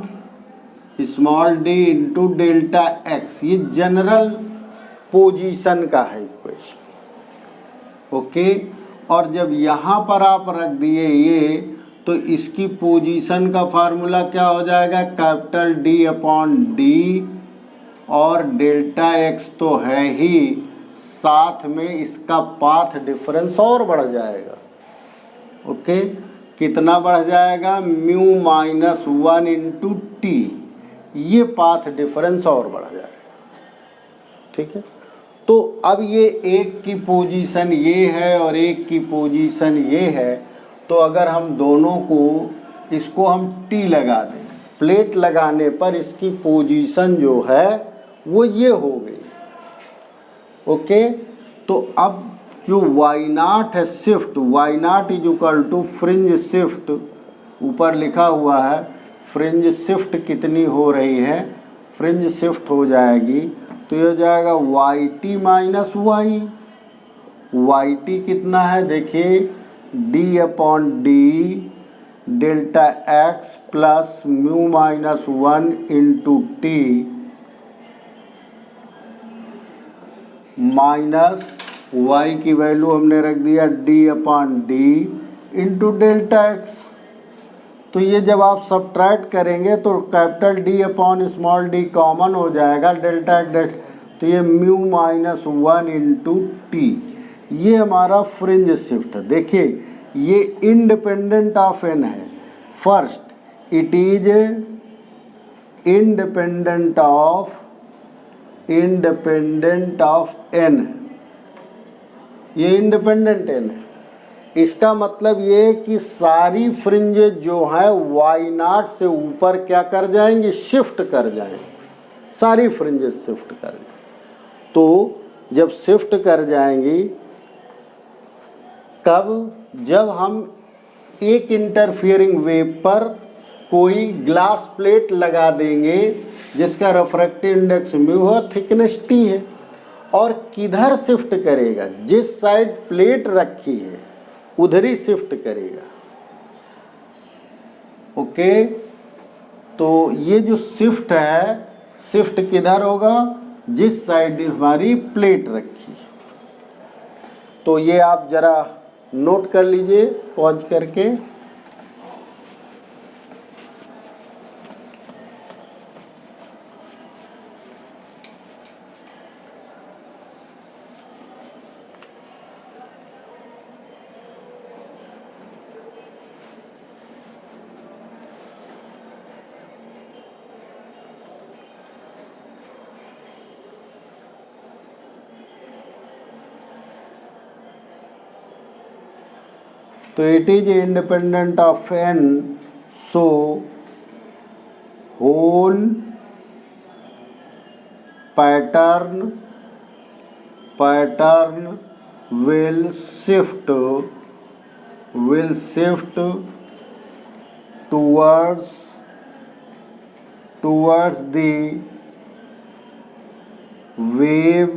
small d into delta x। ये जनरल पोजीशन का है इक्वेशन। ओके, और जब यहाँ पर आप रख दिए ये, तो इसकी पोजीशन का फार्मूला क्या हो जाएगा? कैपिटल D अपॉन D, और डेल्टा x तो है ही, साथ में इसका पाथ डिफरेंस और बढ़ जाएगा। ओके, कितना बढ़ जाएगा? Mu minus 1 into T. ये पाथ डिफरेंस और बढ़ जाएगा। ठीक है, तो अब ये एक की पोजीशन ये है और एक की पोजीशन ये है, तो अगर हम दोनों को, इसको हम टी लगा दें, प्लेट लगाने पर इसकी पोजीशन जो है वो ये हो गई। ओके, तो अब जो वाई नॉट है shift, Y nought is equal to fringe shift, ऊपर लिखा हुआ है फ्रिंज शिफ्ट कितनी हो रही है? फ्रिंज शिफ्ट हो जाएगी तो ये हो जाएगा Y T minus Y. Y T कितना है? देखिए D upon D delta X plus mu minus 1 into T minus Y की वैल्यू हमने रख दिया D upon D into delta X. तो ये जब आप सब्ट्रैक्ट करेंगे तो capital D upon small D common हो जाएगा, डेल्टा एक्स, तो ये म्यू माइनस 1 इंटू टी। ये हमारा फ्रिंज शिफ्ट है। देखिए ये इंडिपेंडेंट ऑफ एन है। First it is independent of N, ये इंडिपेंडेंट एन है। इसका मतलब ये कि सारी फ्रिंजेस जो है वाई नॉट से ऊपर क्या कर जाएंगी? शिफ्ट कर जाएंगी। सारी फ्रिंजेस शिफ्ट कर जाएंगी। तो जब शिफ्ट कर जाएंगी कब? जब हम एक इंटरफियरिंग वेव पर कोई ग्लास प्लेट लगा देंगे जिसका रिफ्रैक्टिव इंडेक्स म्यू हो, थिकनेस टी है, और किधर शिफ्ट करेगा? जिस साइड प्लेट रखी है उधर ही शिफ्ट करेगा। ओके, तो ये जो शिफ्ट है, शिफ्ट किधर होगा? जिस साइड हमारी प्लेट रखी है। तो ये आप जरा नोट कर लीजिए पॉज करके। तो it is independent of n, so whole pattern will shift towards the wave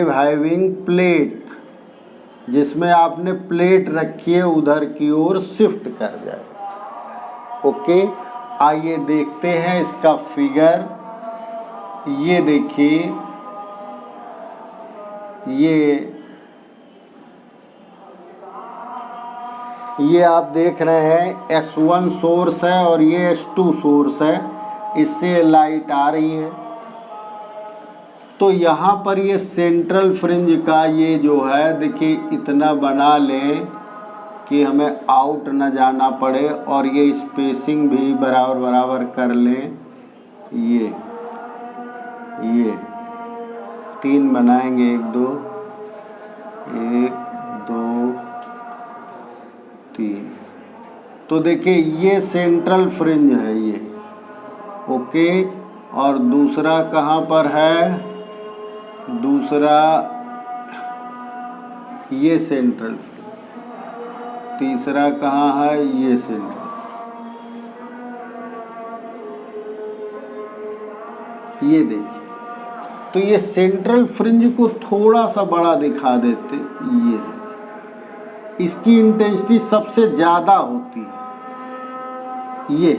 having plate, जिसमें आपने प्लेट रखी है उधर की ओर शिफ्ट कर जाए। ओके, आइए देखते हैं इसका फिगर। ये देखिए, ये आप देख रहे हैं S1 सोर्स है और ये S2 सोर्स है, इससे लाइट आ रही है। तो यहाँ पर ये सेंट्रल फ्रिंज का ये जो है देखिए इतना बना लें कि हमें आउट न जाना पड़े, और ये स्पेसिंग भी बराबर बराबर कर लें। ये 3 बनाएंगे, 1 2 3। तो देखिए ये सेंट्रल फ्रिंज है ये। ओके, और दूसरा कहाँ पर है? दूसरा ये सेंट्रल, तीसरा कहाँ है? ये सेंट्रल। ये देखिए, तो ये सेंट्रल फ्रिंज को थोड़ा सा बड़ा दिखा देते। ये देखिए, इसकी इंटेंसिटी सबसे ज़्यादा होती है। ये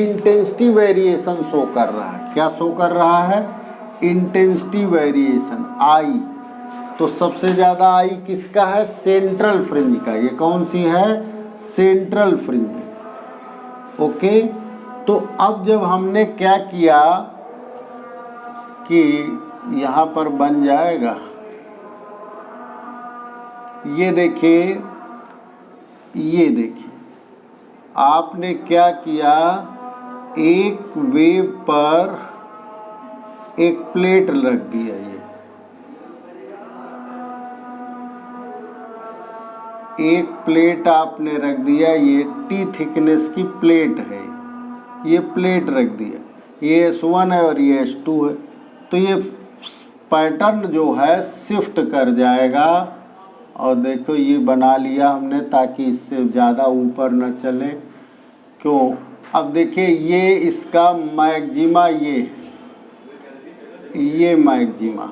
इंटेंसिटी वेरिएशन शो कर रहा है। क्या शो कर रहा है? इंटेंसिटी वेरिएशन आई। तो सबसे ज़्यादा आई किसका है? सेंट्रल फ्रिंज का। ये कौन सी है? Central fringe. ओके, तो अब जब हमने क्या किया कि यहाँ पर बन जाएगा, ये देखिए आपने क्या किया, एक वेव पर एक प्लेट रख दिया। ये एक प्लेट आपने रख दिया, ये T थिकनेस की प्लेट है। ये प्लेट रख दिया, ये S1 है और ये S2 है। तो ये पैटर्न जो है शिफ्ट कर जाएगा। और देखो ये बना लिया हमने ताकि इससे ज़्यादा ऊपर न चले। क्यों? अब देखिए ये इसका मैक्सिमा, ये मैक्सिमा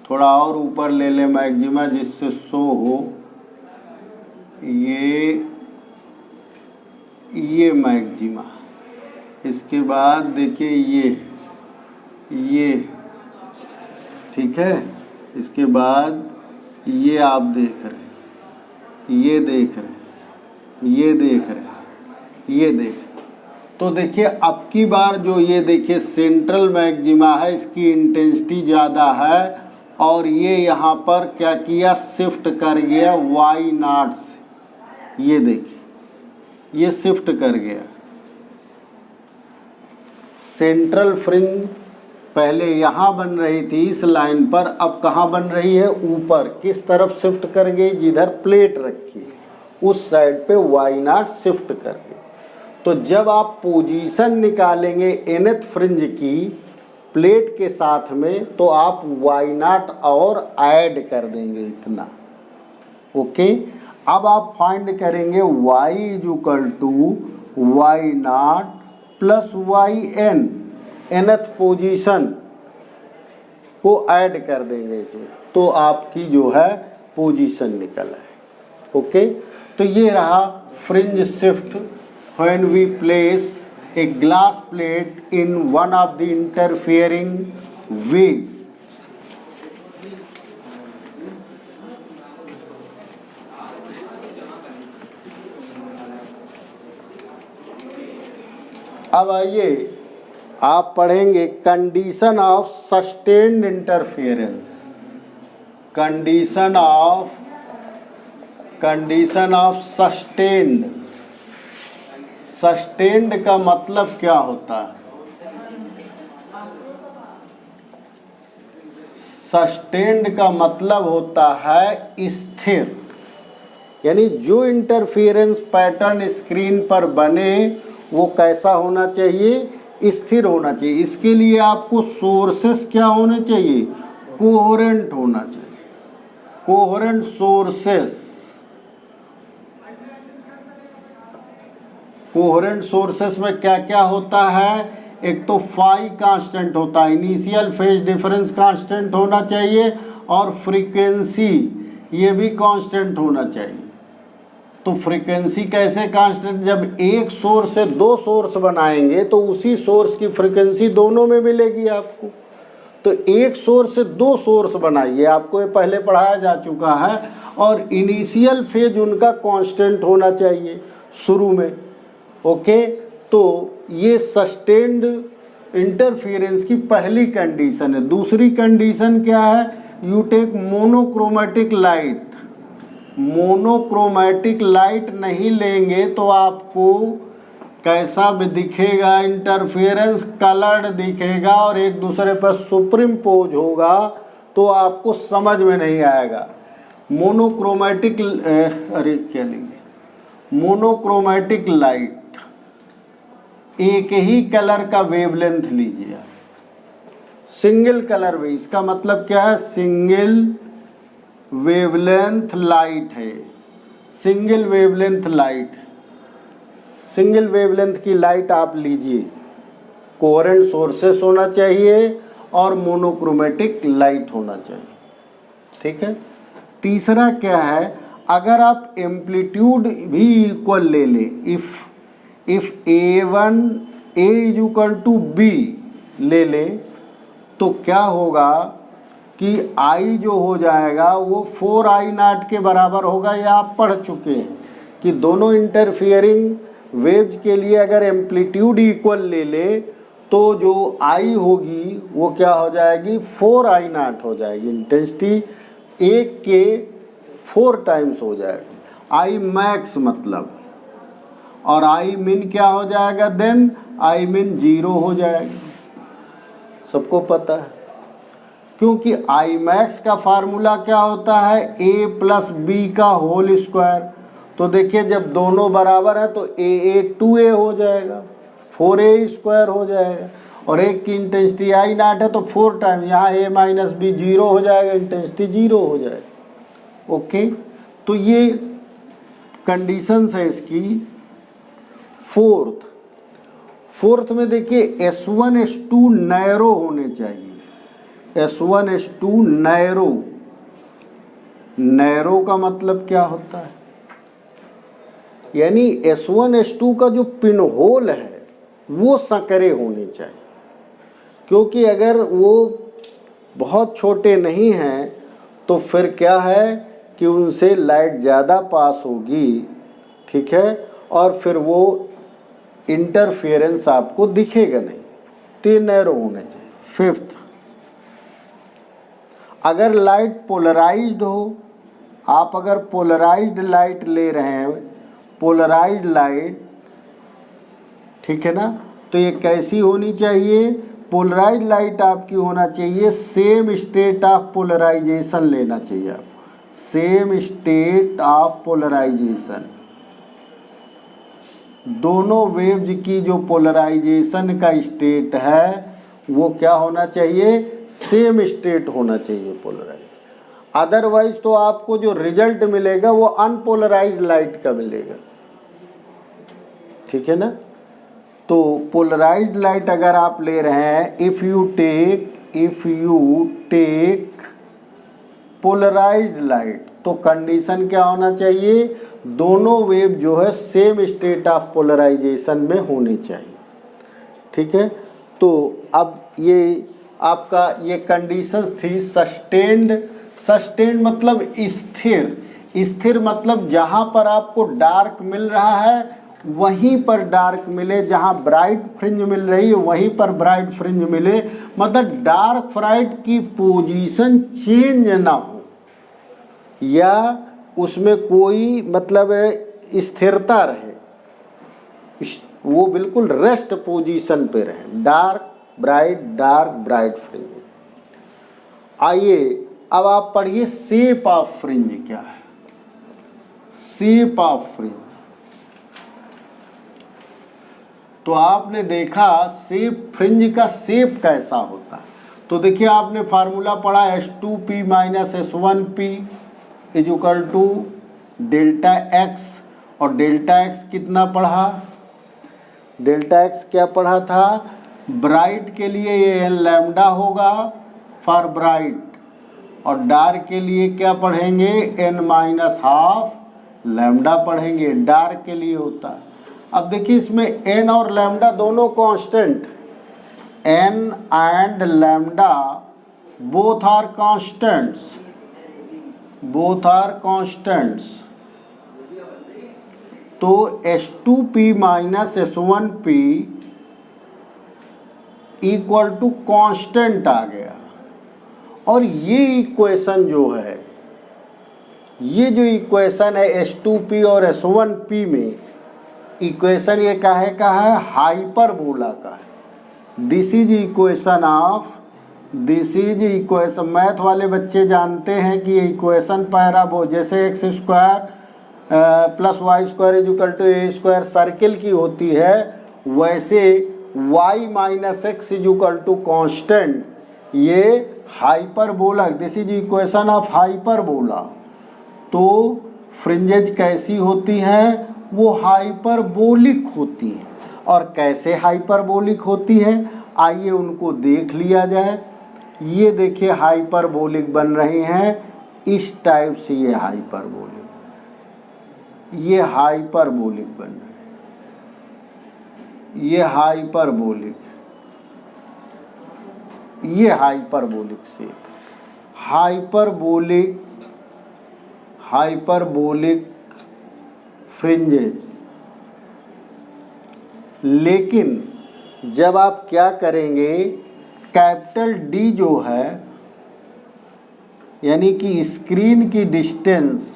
थोड़ा और ऊपर ले ले मैक्सिमा, जिससे शो हो। ये मैक्सिमा। इसके बाद देखिए ये ठीक है। इसके बाद ये आप देख रहे हैं, ये देख रहे हैं, ये देख रहे हैं, ये देख। तो देखिए अब की बार जो ये देखिए सेंट्रल मैक्सिमा है, इसकी इंटेंसिटी ज़्यादा है, और ये यहाँ पर क्या किया, शिफ्ट कर गया y0 से। ये देखिए ये शिफ्ट कर गया। सेंट्रल फ्रिंज पहले यहाँ बन रही थी इस लाइन पर, अब कहाँ बन रही है? ऊपर। किस तरफ शिफ्ट कर गई? जिधर प्लेट रखी है उस साइड पे y0 शिफ्ट कर गई। तो जब आप पोजीशन निकालेंगे nth फ्रिंज की प्लेट के साथ में, तो आप y0 और ऐड कर देंगे इतना। ओके, अब आप फाइंड करेंगे y = y0 plus yn, nth position को ऐड कर देंगे इसमें, तो आपकी जो है पोजीशन निकल है। ओके, तो ये रहा fringe shift when we place a glass plate in one of the interfering wave. अब आइए आप पढ़ेंगे condition of sustained interference. Condition of sustained. Sustained का मतलब क्या होता है? सस्टेन्ड का मतलब होता है स्थिर, यानी जो इंटरफेरेंस पैटर्न स्क्रीन पर बने वो कैसा होना चाहिए, स्थिर होना चाहिए। इसके लिए आपको सोर्सेस क्या होने चाहिए, कोहेरेंट होना चाहिए, कोहेरेंट सोर्सेस। कोहेरेंट सोर्सेस में क्या क्या होता है, एक तो फाई कांस्टेंट होता है, इनिशियल फेज डिफरेंस कांस्टेंट होना चाहिए, और फ्रीक्वेंसी ये भी कांस्टेंट होना चाहिए। तो फ्रीक्वेंसी कैसे कांस्टेंट, जब एक सोर्स से दो सोर्स बनाएंगे तो उसी सोर्स की फ्रीक्वेंसी दोनों में मिलेगी आपको। तो एक सोर्स से दो सोर्स बनाइए, आपको ये पहले पढ़ाया जा चुका है, और इनिशियल फेज उनका कांस्टेंट होना चाहिए शुरू में। ओके, तो ये सस्टेन्ड इंटरफेरेंस की पहली कंडीशन है। दूसरी कंडीशन क्या है, you take monochromatic light. Monochromatic light नहीं लेंगे तो आपको कैसा भी दिखेगा, इंटरफेरेंस कलर्ड दिखेगा और एक दूसरे पर सुपरिम्पोज होगा, तो आपको समझ में नहीं आएगा। मोनोक्रोमेटिक क्या लेंगे, मोनोक्रोमेटिक लाइट, एक ही कलर का वेवलेंथ लीजिए आप, सिंगल कलर वे, इसका मतलब क्या है, सिंगल वेवलेंथ लाइट है, single wavelength light, single wavelength की लाइट आप लीजिए। कोहेरेंट सोर्सेस होना चाहिए और मोनोक्रोमेटिक लाइट होना चाहिए, ठीक है। तीसरा क्या है, अगर आप एम्पलीट्यूड भी इक्वल ले लें, इफ A1 A = B ले लें, तो क्या होगा कि I जो हो जाएगा वो 4I0 के बराबर होगा। या आप पढ़ चुके हैं कि दोनों इंटरफियरिंग वेव्स के लिए अगर एम्पलीट्यूड इक्वल ले ले तो जो I होगी वो क्या हो जाएगी, 4I0 हो जाएगी। इंटेंसिटी एक के 4 टाइम्स हो जाएगी, I मैक्स मतलब, और I min क्या हो जाएगा, देन I min 0 हो जाएगा। सबको पता है, क्योंकि I मैक्स का फार्मूला क्या होता है, A + B का होल स्क्वायर। तो देखिए जब दोनों बराबर है तो AA 2A हो जाएगा, 4A² हो जाएगा, और एक की इंटेंसिटी I0 है तो 4 टाइम, यहाँ A - B 0 हो जाएगा, इंटेंसिटी 0 हो जाएगा। ओके, तो ये कंडीशंस है इसकी। फोर्थ में देखिए S1 S2 नैरो होने चाहिए। S1 S2 नैरो, नैरो का मतलब क्या होता है, यानी S1 S2 का जो पिन होल है वो संकरे होने चाहिए, क्योंकि अगर वो बहुत छोटे नहीं हैं तो फिर क्या है कि उनसे लाइट ज़्यादा पास होगी, ठीक है, और फिर वो इंटरफेरेंस आपको दिखेगा नहीं। तो ये नैरो होने चाहिए। फिफ्थ, अगर लाइट पोलराइज्ड हो, आप अगर पोलराइज्ड लाइट ले रहे हैं, पोलराइज्ड लाइट, ठीक है ना, तो ये कैसी होनी चाहिए, पोलराइज्ड लाइट आपकी होना चाहिए सेम स्टेट ऑफ पोलराइजेशन लेना चाहिए आप, सेम स्टेट ऑफ पोलराइजेशन। दोनों वेव्स की जो पोलराइजेशन का स्टेट है वो क्या होना चाहिए, सेम स्टेट होना चाहिए पोलराइज। अदरवाइज तो आपको जो रिजल्ट मिलेगा वो अनपोलराइज्ड लाइट का मिलेगा, ठीक है ना। तो पोलराइज्ड लाइट अगर आप ले रहे हैं, if you take polarised light, तो कंडीशन क्या होना चाहिए, दोनों वेव जो है सेम स्टेट ऑफ पोलराइजेशन में होनी चाहिए, ठीक है। तो अब ये आपका ये कंडीशंस थी। सस्टेन्ड मतलब स्थिर, स्थिर मतलब जहाँ पर आपको डार्क मिल रहा है वहीं पर डार्क मिले, जहाँ ब्राइट फ्रिंज मिल रही है वहीं पर ब्राइट फ्रिंज मिले, मतलब डार्क फ्राइट की पोजीशन चेंज ना हो या उसमें कोई मतलब स्थिरता रहे, वो बिल्कुल रेस्ट पोजीशन पे रहे, डार्क ब्राइट फ्रिंज। आइए अब आप पढ़िए शेप ऑफ फ्रिंज क्या है। शेप ऑफ फ्रिंज तो आपने देखा शेप, फ्रिंज का शेप कैसा होता है। तो देखिए आपने फार्मूला पढ़ा H2P minus S1P is equal to delta x, और डेल्टा एक्स कितना पढ़ा, डेल्टा एक्स क्या पढ़ा था, ब्राइट के लिए ये एन लैम्डा होगा फॉर ब्राइट, और डार्क के लिए क्या पढ़ेंगे एन माइनस हाफ लैम्डा पढ़ेंगे, डार्क के लिए होता है। अब देखिए इसमें एन और लैम्डा दोनों constant, n and lambda both are constants, both are constants. तो H2P minus S1P equal to constant आ गया। और ये इक्वेशन जो है, ये जो इक्वेशन है H2P और S1P में, इक्वेशन ये काहे का है, हाइपरबोला का है। This is equation of, this is equation, math वाले बच्चे जानते हैं कि ये इक्वेशन पैराबो, जैसे x square plus y square is equal to a square circle की होती है, वैसे y minus x is equal to constant, ये hyperbola, this is equation of hyperbola. तो फ्रिंजेज कैसी होती हैं, वो हाइपरबोलिक होती हैं। और कैसे हाइपरबोलिक होती है, आइए उनको देख लिया जाए। ये देखिए हाइपरबोलिक बन रही हैं इस टाइप से, ये हाइपरबोलिक, ये हाइपरबोलिक बन रहे हैं, ये हाइपरबोलिक, ये hyperbolic shape, hyperbolic, hyperbolic fringes. लेकिन जब आप क्या करेंगे, कैपिटल डी जो है, यानी कि स्क्रीन की distance,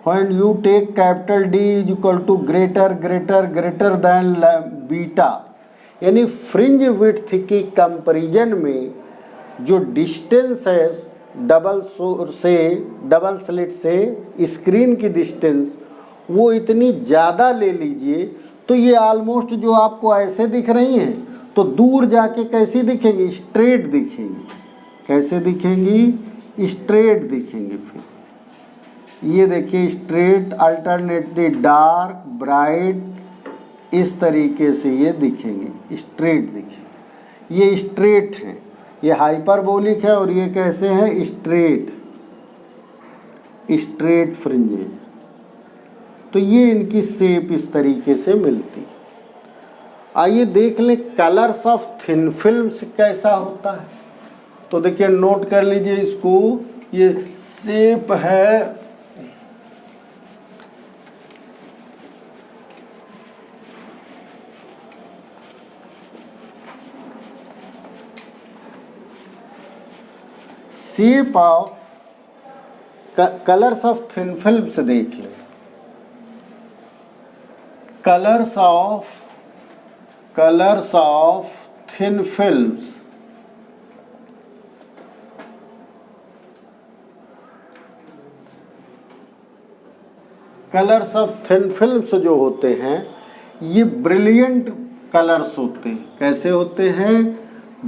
when you take capital D is equal to greater than beta, यानी फ्रिंज विड्थ की कंपैरिजन में जो डिस्टेंस है डबल स्लिट से स्क्रीन की डिस्टेंस, वो इतनी ज़्यादा ले लीजिए तो ये ऑलमोस्ट जो आपको ऐसे दिख रही हैं, तो दूर जाके कैसी दिखेंगी, स्ट्रेट दिखेंगी। कैसे दिखेंगी, स्ट्रेट दिखेंगी। फिर ये देखिए स्ट्रेट, अल्टरनेटली डार्क, ब्राइट, इस तरीके से ये दिखेंगे, स्ट्रेट दिखेंगे। ये स्ट्रेट हैं, ये हाइपरबोलिक है, और ये कैसे हैं, स्ट्रेट, स्ट्रेट फ्रिंजेज। तो ये इनकी शेप इस तरीके से मिलती है। आइए देख लें कलर्स ऑफ थिन फिल्म्स कैसा होता है। तो देखिए नोट कर लीजिए इसको, ये शेप है shape of, colours of thin films देख लें, colours of thin films. Colours of thin films जो होते हैं, ये ब्रिलियंट कलर्स होते हैं। कैसे होते हैं,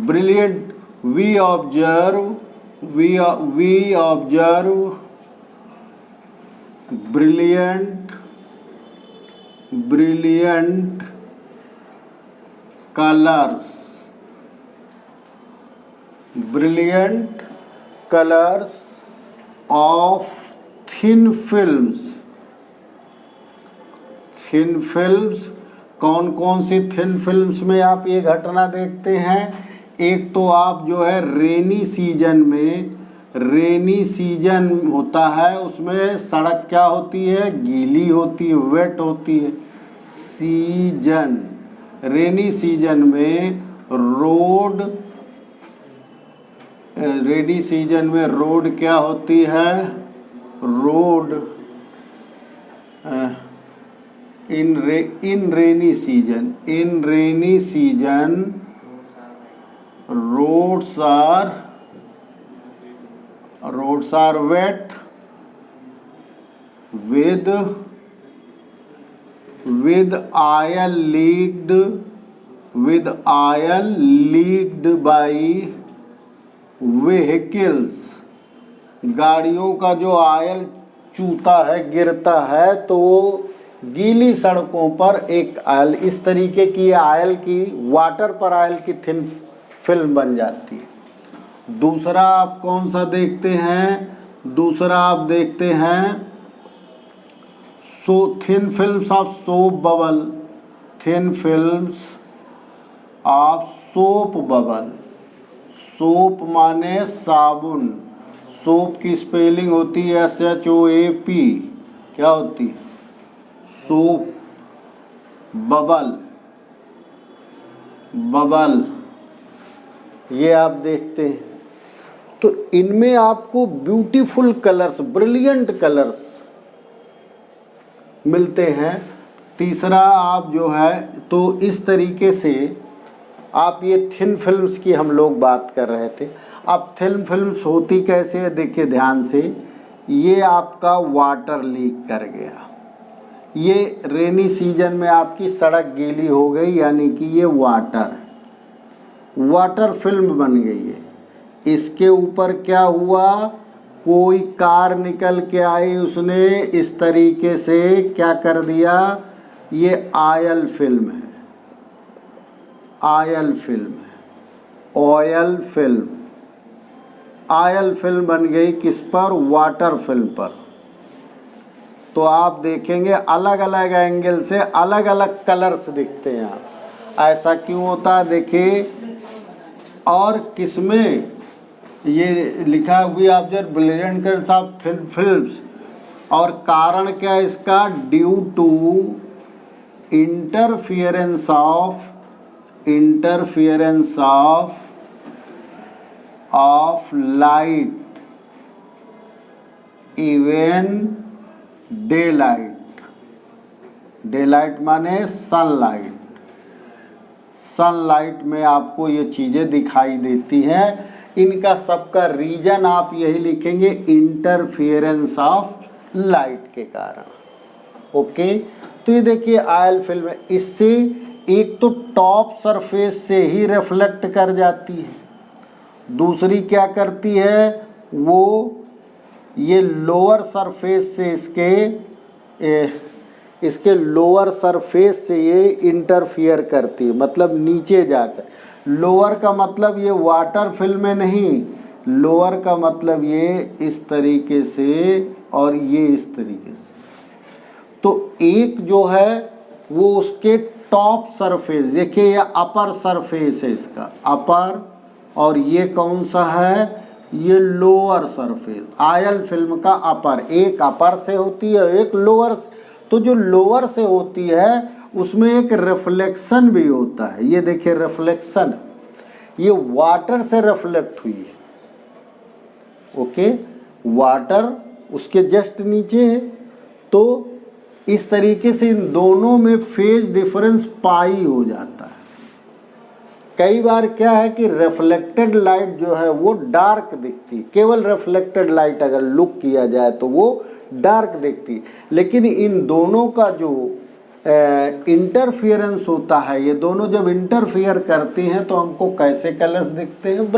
brilliant. We observe brilliant colors, brilliant colors of thin films। Thin films, कौन कौन सी थिन फिल्म्स में आप ये घटना देखते हैं, एक तो आप जो है रेनी सीजन में, रेनी सीजन होता है, उसमें सड़क क्या होती है, गीली होती है, वेट होती है। सीजन, रेनी सीजन में रोड, रेनी सीजन में रोड क्या होती है, road in rainy season roads are roads are wet with oil leaked by vehicles। गाड़ियों का जो ऑयल चूता है, गिरता है, तो वो गीली सड़कों पर एक ऑयल, इस तरीके की ऑयल की, वाटर पर ऑयल की थिन फिल्म बन जाती है। दूसरा आप कौन सा देखते हैं? दूसरा आप देखते हैं thin films of soap bubble. Thin films of soap bubble. Soap माने साबुन। सोप की स्पेलिंग होती है SHOAP। क्या होती है? सोप। बबल, बबल, ये आप देखते हैं। तो इनमें आपको ब्यूटीफुल कलर्स, ब्रिलियंट कलर्स मिलते हैं। तीसरा आप जो है, तो इस तरीके से आप ये थिन फिल्म्स की हम लोग बात कर रहे थे। अब थिन फिल्म्स होती कैसे है, देखिए ध्यान से। ये आपका वाटर लीक कर गया, ये रेनी सीजन में आपकी सड़क गीली हो गई, यानी कि ये वाटर फिल्म बन गई है। इसके ऊपर क्या हुआ, कोई कार निकल के आई, उसने इस तरीके से क्या कर दिया, ये ऑयल फिल्म है, ऑयल फिल्म है, ऑयल फिल्म। ऑयल फिल्म बन गई किस पर? वाटर फिल्म पर। तो आप देखेंगे अलग अलग एंगल से अलग अलग कलर्स दिखते हैं। ऐसा क्यों होता है, देखिए। और किसमें ये लिखा, we observe brilliant colours of thin films. और कारण क्या है इसका? Due to interference of light, even day light. Day light माने सनलाइट। सनलाइट में आपको ये चीज़ें दिखाई देती हैं। इनका सबका रीजन आप यही लिखेंगे, इंटरफियरेंस ऑफ लाइट के कारण। ओके, तो ये देखिए ऑयल फिल्म है। इससे एक तो टॉप सरफेस से ही रिफ्लेक्ट कर जाती है, दूसरी क्या करती है, वो ये लोअर सरफेस से इसके लोअर सरफेस से ये इंटरफियर करती है, मतलब नीचे जाकर। लोअर का मतलब ये वाटर फिल्म में नहीं, लोअर का मतलब ये इस तरीके से और ये इस तरीके से। तो एक जो है वो उसके टॉप सरफेस, देखिए ये अपर सरफेस है इसका, अपर, और ये कौन सा है, ये लोअर सरफेस। ऑयल फिल्म का अपर, एक अपर से होती है, एक लोअर। तो जो लोअर से होती है उसमें एक रिफ्लेक्शन भी होता है। ये देखिए रिफ्लेक्शन, ये वाटर से रिफ्लेक्ट हुई है। ओके, वाटर उसके जस्ट नीचे है। तो इस तरीके से इन दोनों में फेज डिफरेंस पाई हो जाता है। कई बार क्या है कि रिफ्लेक्टेड लाइट जो है वो डार्क दिखती है, केवल रिफ्लेक्टेड लाइट अगर लुक किया जाए तो वो डार्क दिखती है। लेकिन इन दोनों का जो इंटरफियरेंस होता है, ये दोनों जब इंटरफियर करती हैं तो हमको कैसे कलर्स दिखते हैं,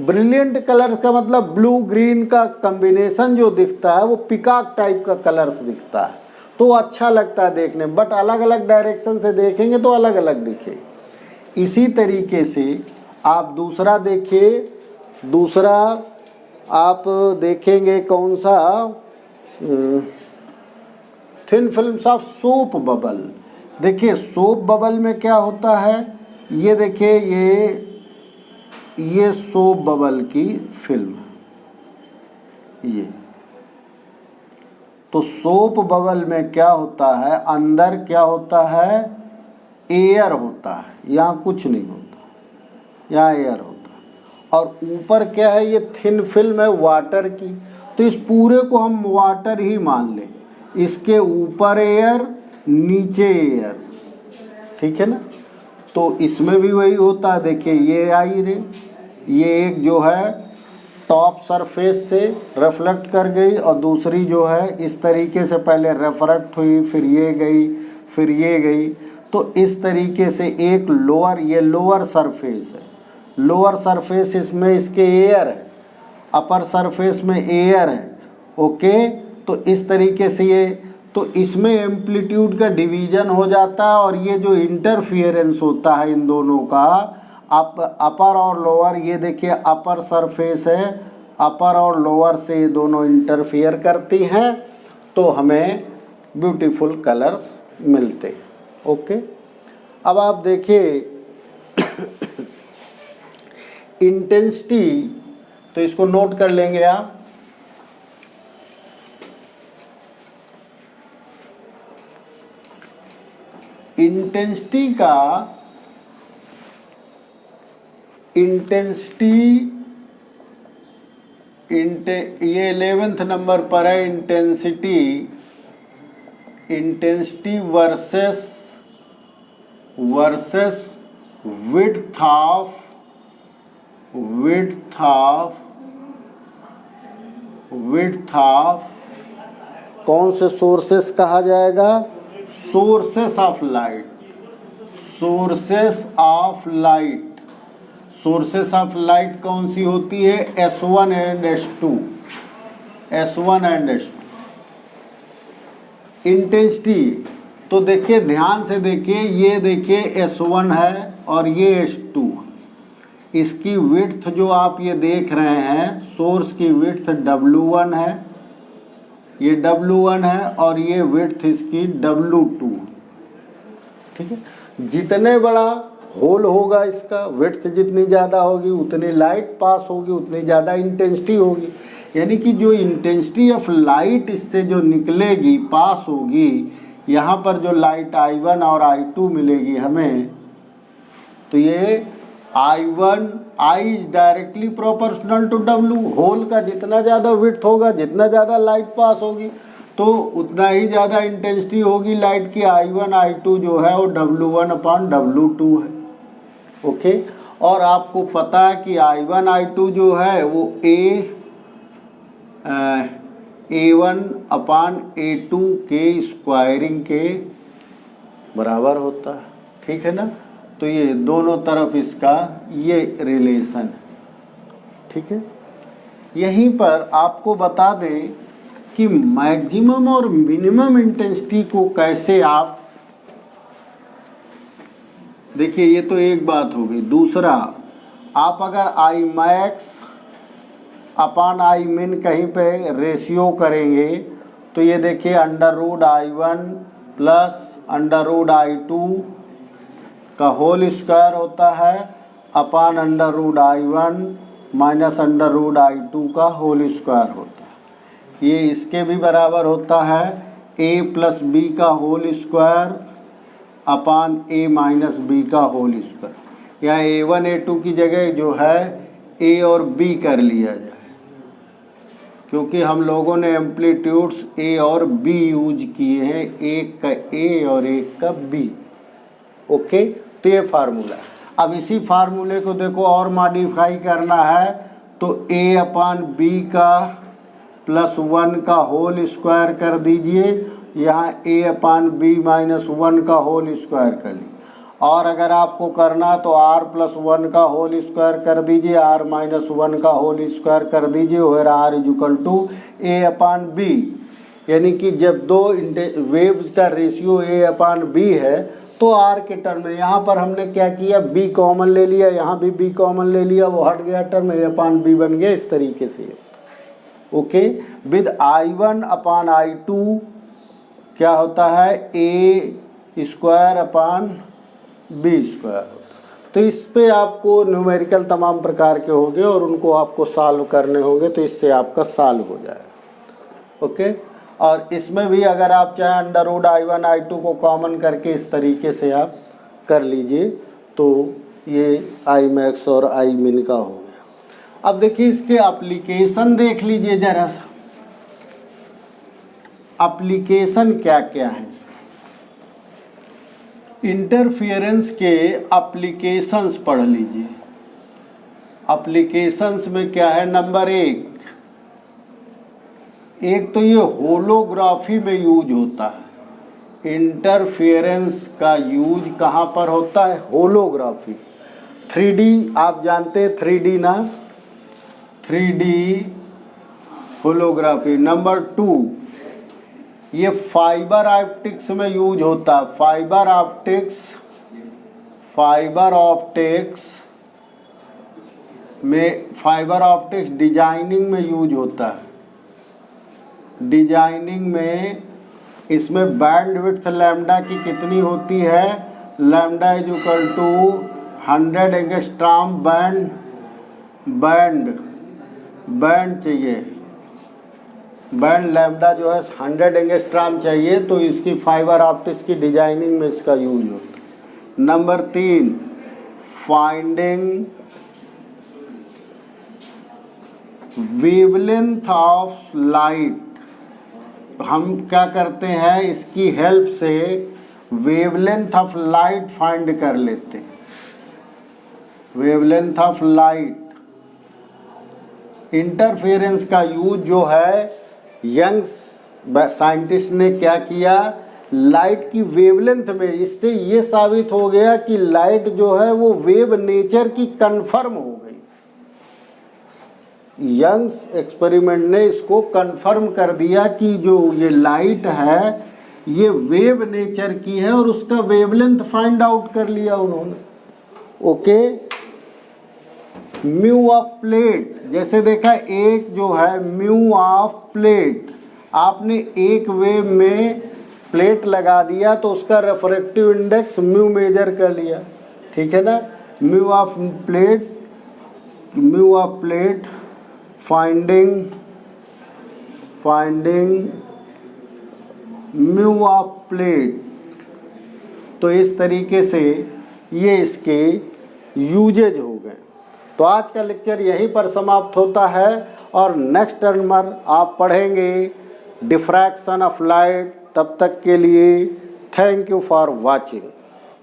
ब्रिलियंट कलर्स का मतलब ब्लू ग्रीन का कॉम्बिनेशन जो दिखता है वो पिकॉक टाइप का कलर्स दिखता है, तो अच्छा लगता है देखने। बट अलग अलग डायरेक्शन से देखेंगे तो अलग अलग दिखेगा। इसी तरीके से आप दूसरा देखिए, दूसरा आप देखेंगे कौन सा, thin films of soap bubble. देखिए सोप बबल में क्या होता है, ये देखिए ये सोप बबल की फिल्म, ये तो सोप बबल में क्या होता है, अंदर क्या होता है, एयर होता है, यहाँ कुछ नहीं होता, यहाँ एयर होता है। और ऊपर क्या है, ये थिन फिल्म है वाटर की, तो इस पूरे को हम वाटर ही मान लें। इसके ऊपर एयर, नीचे एयर, ठीक है ना। तो इसमें भी वही होता है। देखिए ये आई रे, ये एक जो है टॉप सरफेस से रिफ्लेक्ट कर गई और दूसरी जो है इस तरीके से पहले रिफ्रैक्ट हुई, फिर ये गई, फिर ये गई। तो इस तरीके से एक लोअर, ये लोअर सरफेस है, लोअर सरफेस इसमें इसके एयर है, अपर सरफेस में एयर है। ओके, तो इस तरीके से ये, तो इसमें एम्पलीट्यूड का डिवीजन हो जाता है और ये जो इंटरफियरेंस होता है इन दोनों का, अपर और लोअर, ये देखिए अपर सरफेस है, अपर और लोअर से ये दोनों इंटरफियर करती हैं तो हमें ब्यूटीफुल कलर्स मिलते हैं। ओके, अब आप देखिए इंटेंसिटी, तो इसको नोट कर लेंगे आप। इंटेंसिटी का, ये 11th नंबर पर है। इंटेंसिटी वर्सेस विड्थ ऑफ कौन से सोर्सेस कहा जाएगा? Sources of light. Sources of light कौन सी होती है? S1 and S2। इंटेंसिटी, तो देखिए ध्यान से देखिए, ये देखिए S1 है और ये S2। इसकी विड्थ जो आप ये देख रहे हैं, सोर्स की विड्थ W1 है, ये W1 है और ये विड्थ इसकी W2। ठीक है, जितने बड़ा होल होगा इसका, विड्थ जितनी ज़्यादा होगी उतनी लाइट पास होगी, उतनी ज़्यादा इंटेंसिटी होगी। यानी कि जो इंटेंसिटी ऑफ लाइट इससे जो निकलेगी, पास होगी, यहाँ पर जो लाइट I1 और I2 मिलेगी हमें, तो ये I is directly proportional to W। Whole का जितना ज़्यादा विड्थ होगा, जितना ज़्यादा लाइट पास होगी, तो उतना ही ज़्यादा इंटेंसिटी होगी लाइट की। I1 I2 जो है वो W1/W2 है। ओके, और आपको पता है कि I1 I2 जो है वो A1/A2 के स्क्वायरिंग के बराबर होता है। ठीक है ना, तो ये दोनों तरफ इसका ये रिलेशन है। ठीक है, यहीं पर आपको बता दें कि मैक्सिमम और मिनिमम इंटेंसिटी को कैसे आप देखिए, ये तो एक बात हो गई। दूसरा, आप अगर Imax/Imin कहीं पे रेशियो करेंगे तो ये देखिए √I1 प्लस √I2 का होल स्क्वायर होता है अपान √I1 माइनस √I2 का होल स्क्वायर होता है। ये इसके भी बराबर होता है A प्लस B का whole square upon A minus B का होल स्क्वायर। या A1 A2 की जगह जो है A और B कर लिया जाए, क्योंकि हम लोगों ने एम्पलीट्यूड्स A और B यूज किए हैं, एक का A और एक का B। ओके, तो ये फार्मूला। अब इसी फार्मूले को देखो और मॉडिफाई करना है तो A/B का +1 का होल स्क्वायर कर दीजिए, यहाँ A/B माइनस 1 का होल स्क्वायर कर लीजिए। और अगर आपको करना तो R+1 का होल स्क्वायर कर दीजिए, R माइनस 1 का होल स्क्वायर कर दीजिए, और R = A/B। यानी कि जब दो वेव्स का रेशियो A/B है तो R के टर्म में, यहाँ पर हमने क्या किया, B कॉमन ले लिया, यहाँ भी B कॉमन ले लिया, वो हट गया टर्म, A/B बन गया इस तरीके से। ओके, विद I1/I2 क्या होता है, A² B² होता। तो इस पे आपको न्यूमेरिकल तमाम प्रकार के होंगे और उनको आपको सॉल्व करने होंगे, तो इससे आपका सॉल्व हो जाएगा। ओके, और इसमें भी अगर आप चाहें √I1 I2 को कॉमन करके इस तरीके से आप कर लीजिए, तो ये Imax और Imin का हो गया। अब देखिए इसके एप्लीकेशन देख लीजिए जरा सा, एप्लीकेशन क्या क्या है इसके। इंटरफियरेंस के एप्लीकेशंस पढ़ लीजिए। एप्लीकेशंस में क्या है, नंबर एक तो ये होलोग्राफी में यूज होता है। इंटरफेरेंस का यूज कहाँ पर होता है, होलोग्राफी। 3D आप जानते हैं 3D ना, 3D होलोग्राफी। नंबर 2 ये फाइबर ऑप्टिक्स में यूज होता है। फाइबर ऑप्टिक्स डिजाइनिंग में यूज होता है। डिजाइनिंग में इसमें बैंडविड्थ लैम्डा की कितनी होती है, lambda is equal to 100 angstrom band चाहिए। बैंड लैम्डा जो है 100 एंगस्ट्रॉम चाहिए, तो इसकी फाइबर ऑप्टिक्स की डिजाइनिंग में इसका यूज होता है। Number 3 finding wavelength of light. हम क्या करते हैं, इसकी हेल्प से वेवलेंथ ऑफ लाइट फाइंड कर लेते हैं। Wavelength of light. इंटरफेरेंस का यूज जो है, यंग साइंटिस्ट ने क्या किया, लाइट की वेवलेंथ में, इससे ये साबित हो गया कि लाइट जो है वो वेव नेचर की कंफर्म हो गई। यंग्स एक्सपेरिमेंट ने इसको कंफर्म कर दिया कि जो ये लाइट है ये वेव नेचर की है, और उसका वेवलेंथ फाइंड आउट कर लिया उन्होंने। ओके। म्यू ऑफ प्लेट, जैसे देखा एक जो है म्यू ऑफ प्लेट, आपने एक वेव में प्लेट लगा दिया तो उसका रिफ्रैक्टिव इंडेक्स म्यू मेजर कर लिया, ठीक है ना। Mu of plate finding mu of plate. तो इस तरीके से ये इसके यूजेज हो गए। तो आज का लेक्चर यहीं पर समाप्त होता है, और नेक्स्ट टर्म पर आप पढ़ेंगे डिफ्रैक्शन ऑफ लाइट। तब तक के लिए थैंक यू फॉर वॉचिंग।